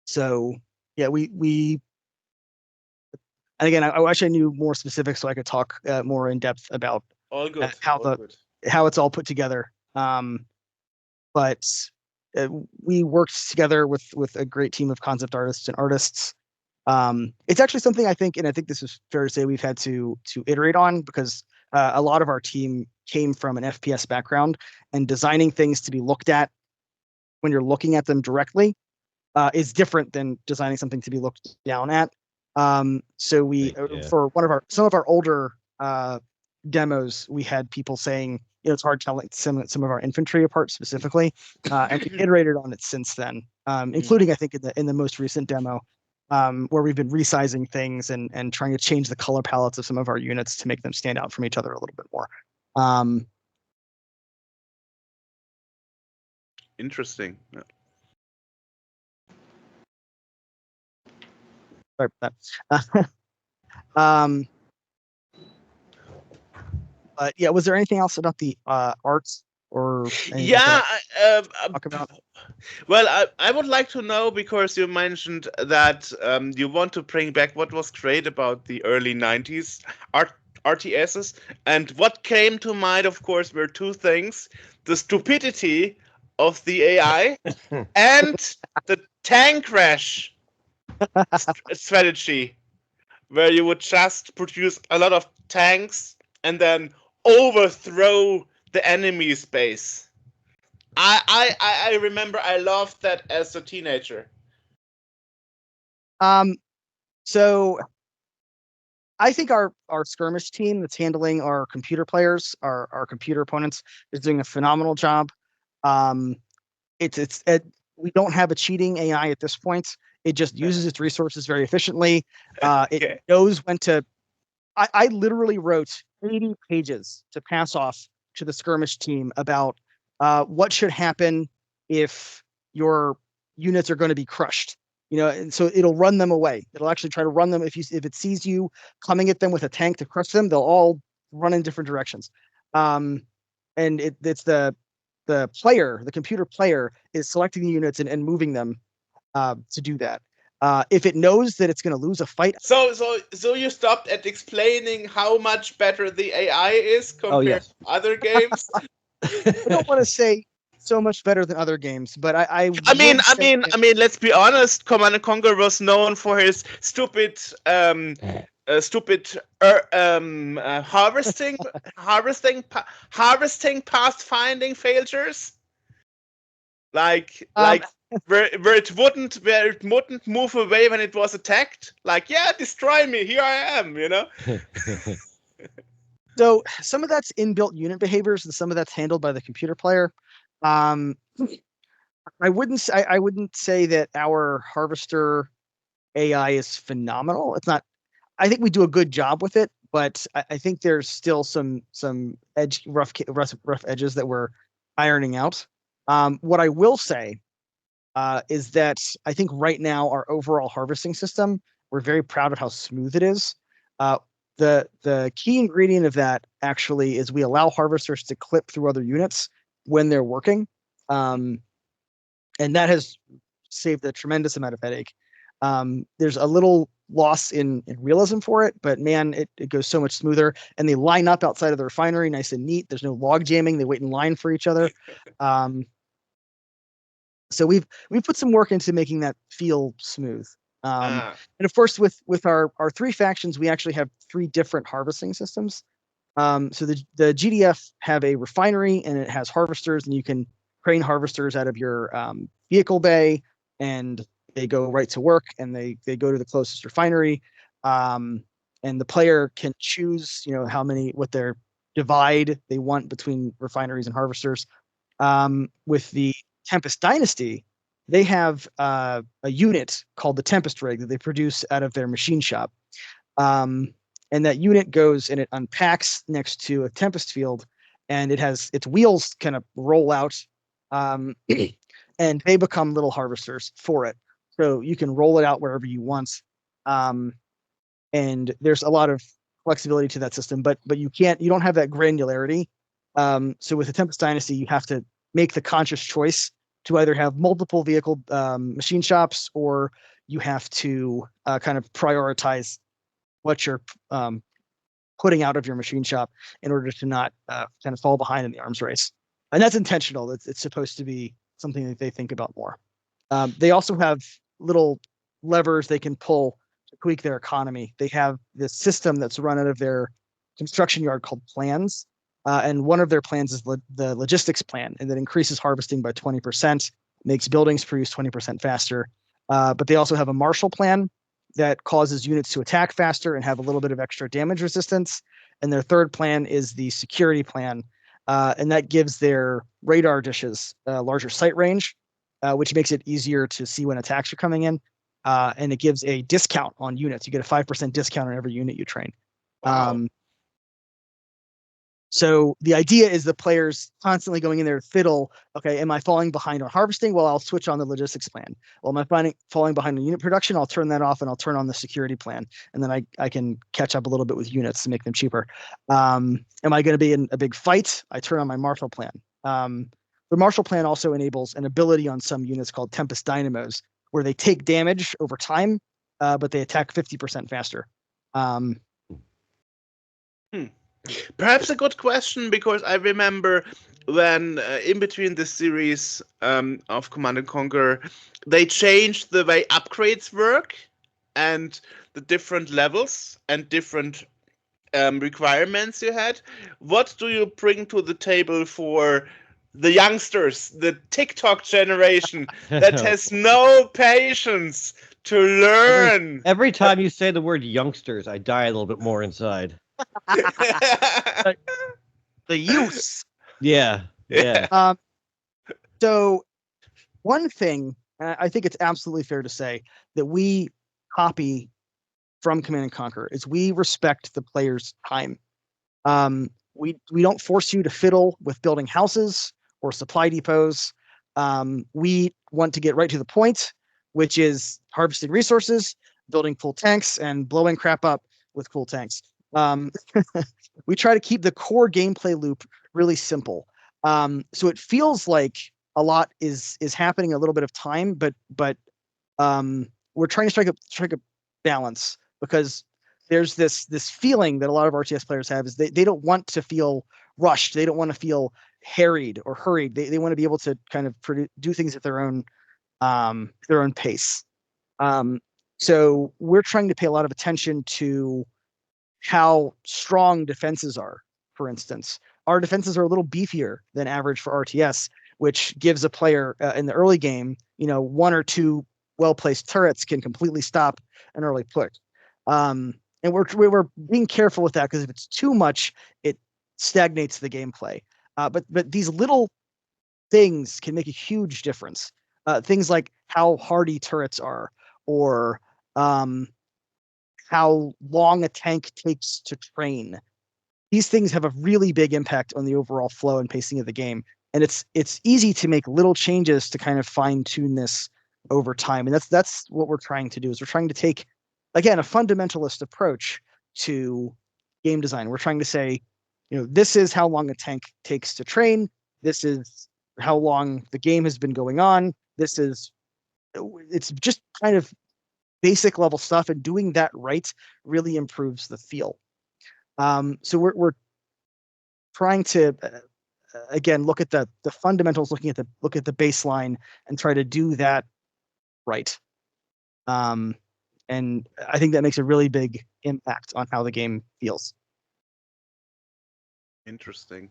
So yeah, we and again, I wish I knew more specifics so I could talk more in depth about All good. how it's all put together. But we worked together with a great team of concept artists and artists. It's actually something I think, and I think this is fair to say, we've had to iterate on, because a lot of our team came from an FPS background, and designing things to be looked at when you're looking at them directly is different than designing something to be looked down at. So we, for some of our older demos, we had people saying, it's hard telling some of our infantry apart specifically, and we iterated on it since then, including I think in the most recent demo, where we've been resizing things and trying to change the color palettes of some of our units to make them stand out from each other a little bit more. Interesting. Yeah. Sorry about that. But yeah, was there anything else about the arts or talk about? Well, I would like to know, because you mentioned that you want to bring back what was great about the early 90s RTSs, and what came to mind, of course, were two things: the stupidity of the AI and the tank crash strategy, where you would just produce a lot of tanks and then overthrow the enemy's base. I remember I loved that as a teenager. So I think our skirmish team that's handling our computer players, our computer opponents, is doing a phenomenal job. We don't have a cheating AI at this point. It just uses its resources very efficiently. It knows when to. I literally wrote 80 pages to pass off to the skirmish team about what should happen if your units are going to be crushed. And so it'll run them away. It'll actually try to run them. If it sees you coming at them with a tank to crush them, they'll all run in different directions. And it's the player, the computer player, is selecting the units and moving them to do that. If it knows that it's going to lose a fight. So you stopped at explaining how much better the AI is compared to other games? I don't want to say so much better than other games, but I mean, let's be honest. Command & Conquer was known for his stupid harvesting pathfinding failures. Like where it wouldn't move away when it was attacked. Like, yeah, destroy me, here I am, So some of that's inbuilt unit behaviors, and some of that's handled by the computer player. I wouldn't say that our harvester AI is phenomenal. It's not. I think we do a good job with it, but I think there's still some rough edges that we're ironing out. What I will say is that I think right now our overall harvesting system, we're very proud of how smooth it is. The key ingredient of that actually is we allow harvesters to clip through other units when they're working, and that has saved a tremendous amount of headache. There's a little loss in realism for it, but man, it goes so much smoother. And they line up outside of the refinery, nice and neat. There's no log jamming. They wait in line for each other. So we've put some work into making that feel smooth. And of course, with our three factions, we actually have three different harvesting systems. So the GDF have a refinery and it has harvesters, and you can crane harvesters out of your vehicle bay, and they go right to work, and they go to the closest refinery. And the player can choose, what their divide they want between refineries and harvesters. With the Tempest Dynasty, they have a unit called the Tempest Rig that they produce out of their machine shop. And that unit goes and it unpacks next to a Tempest field, and it has its wheels kind of roll out, and they become little harvesters for it. So you can roll it out wherever you want. And there's a lot of flexibility to that system, but you don't have that granularity. So with the Tempest Dynasty, you have to make the conscious choice to either have multiple vehicle machine shops, or you have to kind of prioritize what you're putting out of your machine shop in order to not kind of fall behind in the arms race. And that's intentional. It's supposed to be something that they think about more. They also have little levers they can pull to tweak their economy. They have this system that's run out of their construction yard called plans. And one of their plans is the logistics plan, and that increases harvesting by 20%, makes buildings produce 20% faster. But they also have a Marshall plan that causes units to attack faster and have a little bit of extra damage resistance. And their third plan is the security plan, and that gives their radar dishes larger sight range, which makes it easier to see when attacks are coming in. And it gives a discount on units. You get a 5% discount on every unit you train. Wow. So the idea is the players constantly going in there to fiddle. Okay, am I falling behind on harvesting? Well, I'll switch on the logistics plan. Well, am I falling behind on unit production? I'll turn that off and I'll turn on the security plan. And then I can catch up a little bit with units to make them cheaper. Am I going to be in a big fight? I turn on my Marshall plan. The Marshall plan also enables an ability on some units called Tempest Dynamos, where they take damage over time, but they attack 50% faster. Perhaps a good question, because I remember when in between the series of Command & Conquer, they changed the way upgrades work and the different levels and different requirements you had. What do you bring to the table for the youngsters, the TikTok generation that has no patience to learn? Every time you say the word youngsters, I die a little bit more inside. The use. Yeah. So one thing, I think it's absolutely fair to say, that we copy from Command & Conquer is we respect the player's time. We don't force you to fiddle with building houses or supply depots. We want to get right to the point, which is harvesting resources, building full tanks, and blowing crap up with cool tanks. We try to keep the core gameplay loop really simple. So it feels like a lot is happening a little bit of time, but we're trying to strike a balance, because there's this feeling that a lot of RTS players have, is they don't want to feel rushed. They don't want to feel harried or hurried. They want to be able to kind of do things at their own pace. So we're trying to pay a lot of attention to how strong defenses are. For instance, our defenses are a little beefier than average for RTS, which gives a player in the early game, one or two well-placed turrets can completely stop an early push. And we're being careful with that, because if it's too much, it stagnates the gameplay. But these little things can make a huge difference. Things like how hardy turrets are, or how long a tank takes to train. These things have a really big impact on the overall flow and pacing of the game. And it's easy to make little changes to kind of fine tune this over time. And that's what we're trying to do, is we're trying to take, again, a fundamentalist approach to game design. We're trying to say, this is how long a tank takes to train. This is how long the game has been going on. It's just kind of basic level stuff, and doing that right really improves the feel. So we're trying to again look at the fundamentals, look at the baseline, and try to do that right. And I think that makes a really big impact on how the game feels. Interesting.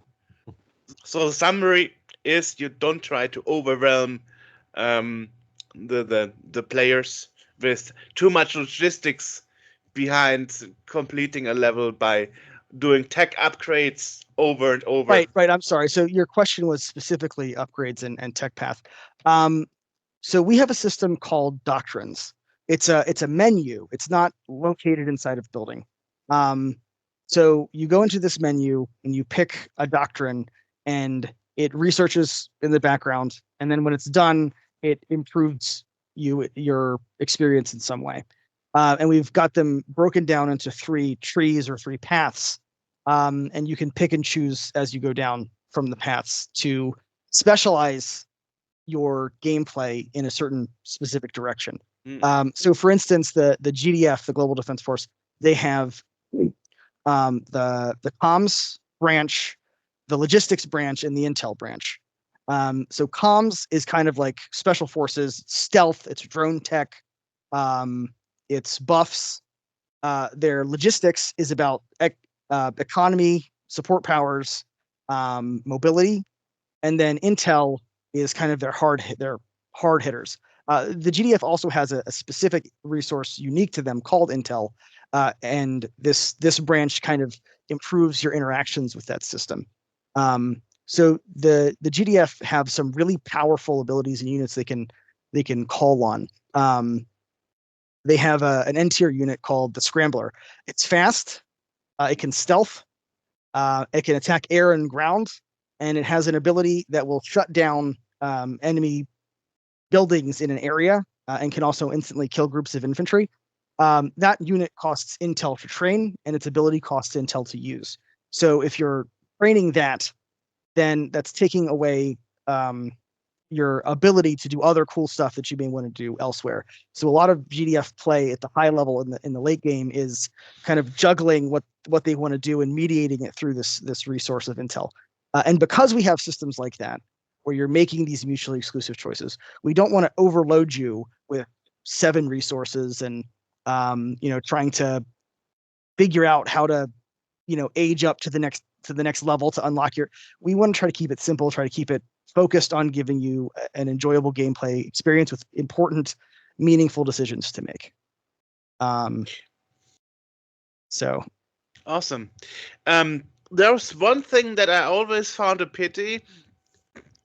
So the summary is you don't try to overwhelm the players with too much logistics behind completing a level by doing tech upgrades over and over. Right. I'm sorry. So your question was specifically upgrades and tech path. So we have a system called doctrines. It's a menu. It's not located inside of building. So you go into this menu and you pick a doctrine, and it researches in the background. And then when it's done, it improves your experience in some way. And we've got them broken down into 3 trees or 3 paths. And you can pick and choose as you go down from the paths to specialize your gameplay in a certain specific direction. So for instance, the GDF, the Global Defense Force, they have the comms branch, the logistics branch, and the intel branch. So comms is kind of like special forces, stealth, it's drone tech, it's buffs. Their logistics is about economy, support powers, mobility, and then intel is kind of their hard hitters. The GDF also has a specific resource unique to them called intel, and this branch kind of improves your interactions with that system. So the GDF have some really powerful abilities and units they can call on. They have an N-tier unit called the Scrambler. It's fast. It can stealth. It can attack air and ground, and it has an ability that will shut down enemy buildings in an area, and can also instantly kill groups of infantry. That unit costs intel to train, and its ability costs intel to use. So if you're training that, then that's taking away your ability to do other cool stuff that you may want to do elsewhere. So a lot of GDF play at the high level in the late game is kind of juggling what they want to do and mediating it through this resource of intel. And because we have systems like that, where you're making these mutually exclusive choices, we don't want to overload you with 7 resources and trying to figure out how to age up to the next level to unlock we want to try to keep it simple, try to keep it focused on giving you an enjoyable gameplay experience with important, meaningful decisions to make. So awesome. There's one thing that I always found a pity.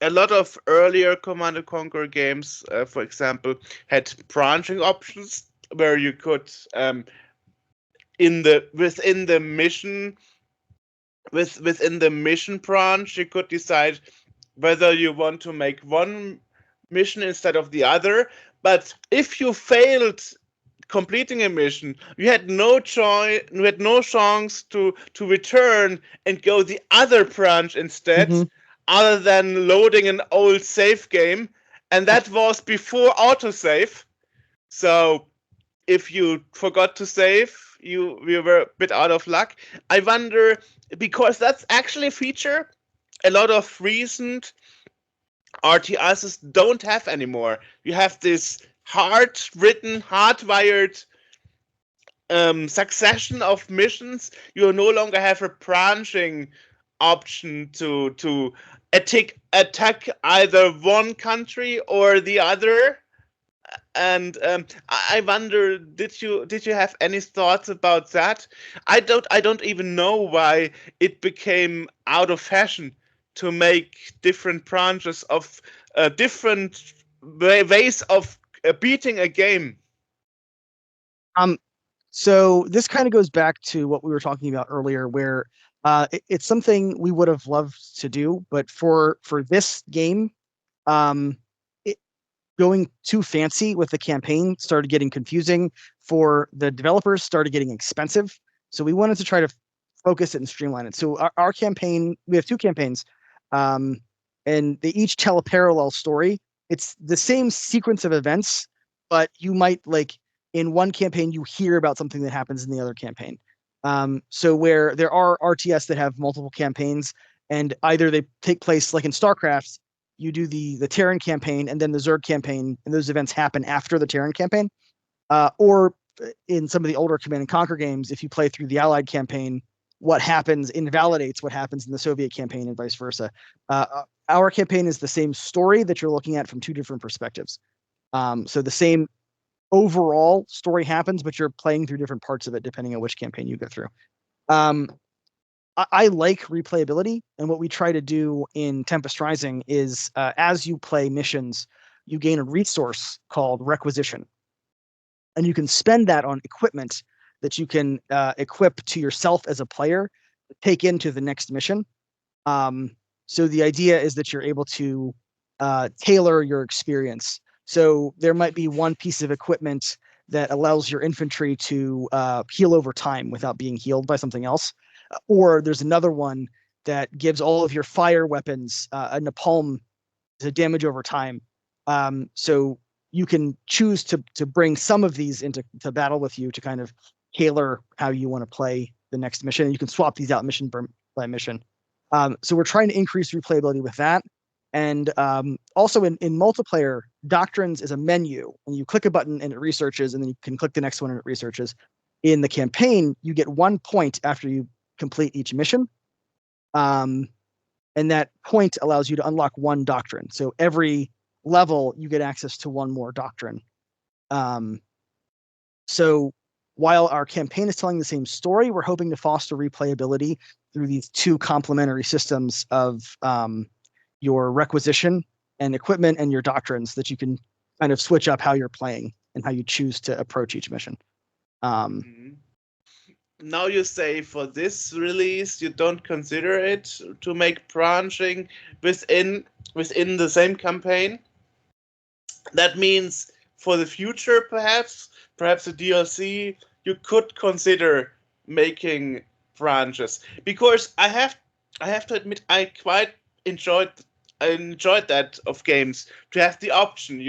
A lot of earlier Command & Conquer games, for example, had branching options where you could within the mission branch, you could decide whether you want to make one mission instead of the other. But if you failed completing a mission, you had no choice, you had no chance to return and go the other branch instead, other than loading an old save game, and that was before autosave. So if you forgot to save, you were a bit out of luck. I wonder, because that's actually a feature a lot of recent RTSs don't have anymore. You have this hardwired succession of missions. You no longer have a branching option to attack either one country or the other. And I wonder, did you have any thoughts about that? I don't even know why it became out of fashion to make different branches of different ways of beating a game. So this kind of goes back to what we were talking about earlier, where It's something we would have loved to do, but for this game, it, going too fancy with the campaign started getting confusing for the developers, started getting expensive. So we wanted to try to focus it and streamline it. So our campaign, we have two campaigns, and they each tell a parallel story. It's the same sequence of events, but you might like in one campaign you hear about something that happens in the other campaign. So where there are RTS that have multiple campaigns, and either they take place like in StarCraft, you do the Terran campaign and then the Zerg campaign, and those events happen after the Terran campaign. Or in some of the older Command and Conquer games, if you play through the Allied campaign, what happens invalidates what happens in the Soviet campaign and vice versa. Our campaign is the same story that you're looking at from two different perspectives. So the same overall story happens, but you're playing through different parts of it depending on which campaign you go through. I like replayability, and what we try to do in Tempest Rising is as you play missions, you gain a resource called requisition, and you can spend that on equipment that you can equip to yourself as a player, take into the next mission. So the idea is that you're able to tailor your experience. So there might be one piece of equipment that allows your infantry to heal over time without being healed by something else. Or there's another one that gives all of your fire weapons a napalm to damage over time. So you can choose to bring some of these into battle with you to kind of tailor how you want to play the next mission. And you can swap these out mission by mission. So we're trying to increase replayability with that. And also in multiplayer, Doctrines is a menu, and you click a button and it researches, and then you can click the next one and it researches. In the campaign, you get 1 point after you complete each mission. And that point allows you to unlock one doctrine. So every level, you get access to one more doctrine. So while our campaign is telling the same story, we're hoping to foster replayability through these two complementary systems of your requisition and equipment and your doctrines that you can kind of switch up how you're playing and how you choose to approach each mission. Now you say for this release you don't consider it to make branching within the same campaign. That means for the future, perhaps the DLC, you could consider making branches, because I have to admit I quite enjoyed that of games to have the option,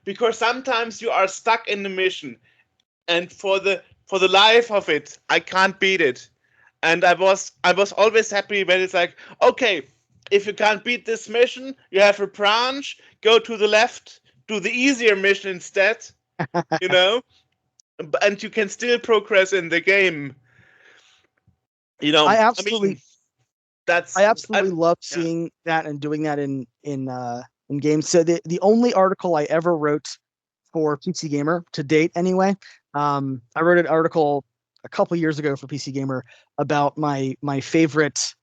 because sometimes you are stuck in the mission, and for the life of it, I can't beat it. And I was always happy when it's like, okay, if you can't beat this mission, you have a branch, go to the left, do the easier mission instead, and you can still progress in the game. I absolutely love seeing that and doing that in games. So the only article I ever wrote for PC Gamer to date, anyway, I wrote an article a couple years ago for PC Gamer about my favorite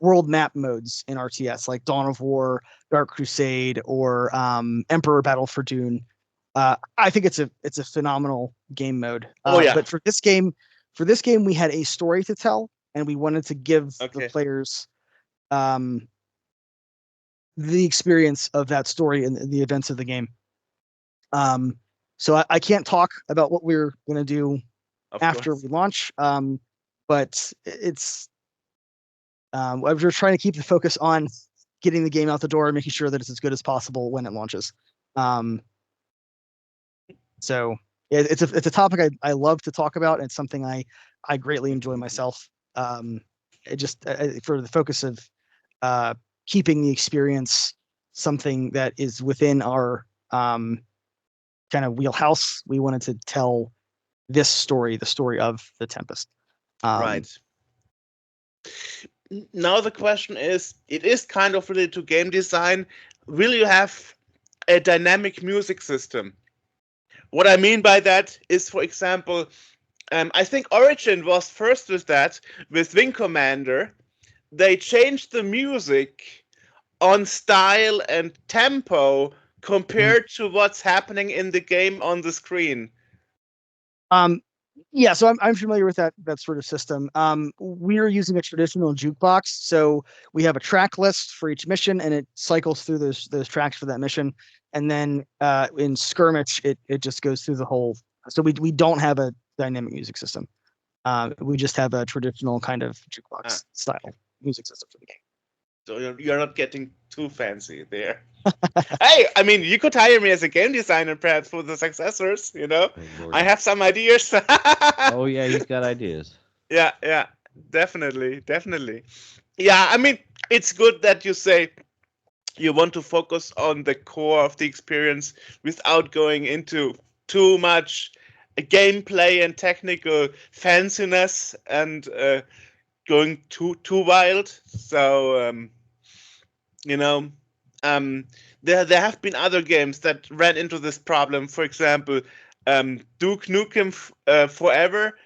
world map modes in RTS, like Dawn of War, Dark Crusade, or Emperor Battle for Dune. I think it's a phenomenal game mode. But for this game, we had a story to tell, and we wanted to give the players the experience of that story and the events of the game. So I can't talk about what we're going to do after we launch, but it's we're trying to keep the focus on getting the game out the door and making sure that it's as good as possible when it launches. So it's a topic I love to talk about, and it's something I greatly enjoy myself. It just for the focus of keeping the experience something that is within our kind of wheelhouse, we wanted to tell this story, the story of the Tempest. Right. Now the question is, it is kind of related to game design. Will you have a dynamic music system? What I mean by that is, for example, I think Origin was first with that, with Wing Commander. They changed the music on style and tempo compared to what's happening in the game on the screen. Yeah, so I'm familiar with that sort of system. We're using a traditional jukebox, so we have a track list for each mission, and it cycles through those tracks for that mission. And then in skirmish, it just goes through the whole. So we don't have a dynamic music system. We just have a traditional kind of jukebox style music system for the game. So you're not getting too fancy there. Hey, I mean, you could hire me as a game designer, perhaps, for the successors. You know, I have some ideas. Oh yeah, he's got ideas. Yeah, definitely. Yeah, I mean, it's good that you say you want to focus on the core of the experience without going into too much gameplay and technical fanciness and going too wild. So you know, there have been other games that ran into this problem. For example, Duke Nukem Forever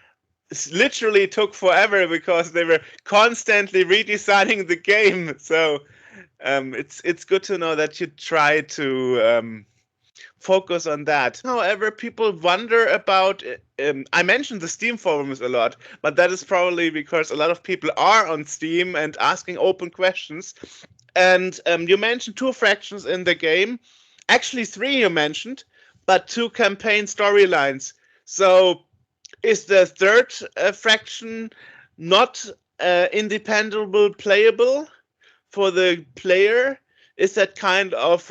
literally took forever because they were constantly redesigning the game. So it's good to know that you try to focus on that. However, people wonder about. I mentioned the Steam forums a lot, but that is probably because a lot of people are on Steam and asking open questions. And you mentioned 2 fractions in the game. Actually, 3 you mentioned, but 2 campaign storylines. So is the third fraction not independently playable for the player? Is that kind of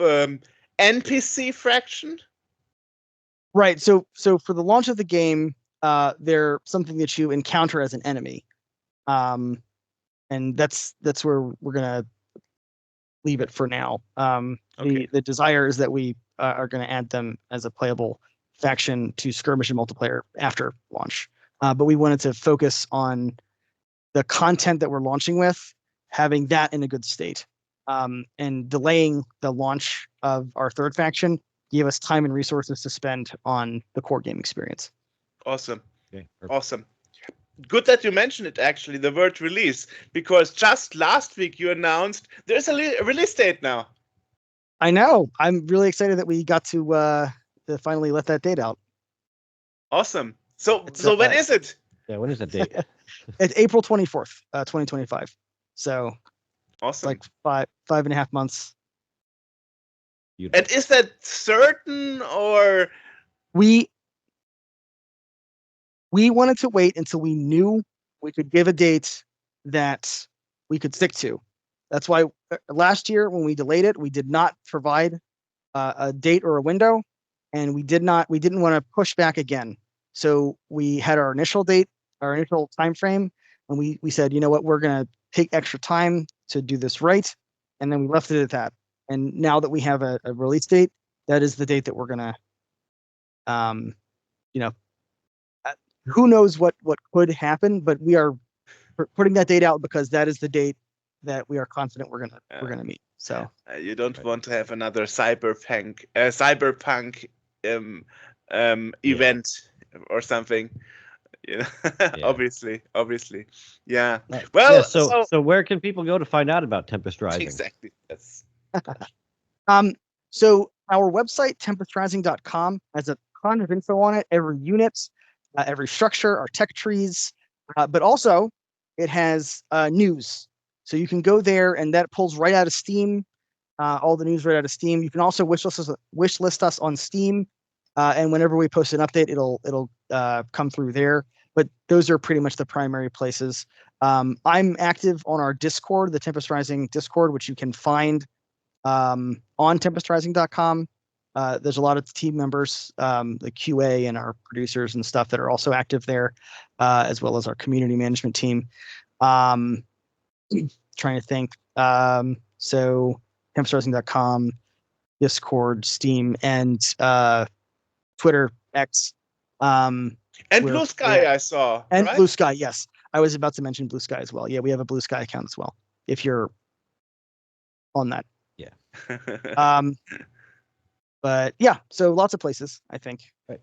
NPC fraction? Right. So for the launch of the game, they're something that you encounter as an enemy, and that's where we're gonna leave it for now. Okay. The desire is that we are going to add them as a playable faction to skirmish and multiplayer after launch. But we wanted to focus on the content that we're launching with, having that in a good state, and delaying the launch of our third faction gave us time and resources to spend on the core game experience. Awesome. Okay, Awesome. Good that you mentioned it, actually, the word release, because just last week you announced there's a release date now. I know. I'm really excited that we got to finally let that date out. Awesome. So when is it? Yeah, when is that date? It's April 24th, 2025. So awesome. It's like 5.5 months. Beautiful. And is that certain, or we wanted to wait until we knew we could give a date that we could stick to. That's why last year when we delayed it, we did not provide a date or a window, and we didn't want to push back again. So we had our initial date, our initial time frame, and we said, you know what, we're going to take extra time to do this right, and then we left it at that. And now that we have a release date, that is the date that we're going to, who knows what could happen, but we are putting that date out because that is the date that we are confident we're gonna meet. So you don't want to have another cyberpunk event or something. You know, obviously, yeah. Well, yeah, so where can people go to find out about Tempest Rising? Exactly. Yes. So our website tempestrising.com has a ton of info on it. Every unit, every structure, our tech trees, but also it has news. So you can go there, and that pulls right out of Steam, all the news right out of Steam. You can also wish list us on Steam, and whenever we post an update, it'll come through there. But those are pretty much the primary places. I'm active on our Discord, the Tempest Rising Discord, which you can find on tempestrising.com. There's a lot of team members, the QA and our producers and stuff that are also active there, as well as our community management team. Trying to think. So tempestrising.com, Discord, Steam, and Twitter, X. And Blue Sky, I saw. And right? Blue Sky, yes. I was about to mention Blue Sky as well. Yeah, we have a Blue Sky account as well, if you're on that. Yeah. But yeah, so lots of places, I think. Right.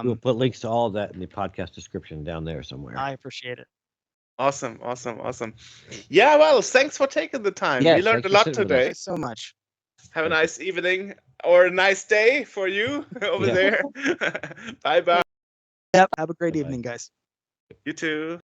We'll put links to all of that in the podcast description down there somewhere. I appreciate it. Awesome. Yeah, well, thanks for taking the time. Yes, we learned a lot today. Thanks so much. Have a nice evening or a nice day for you over there. Bye-bye. Yep. Have a great Bye-bye. evening, guys. You too.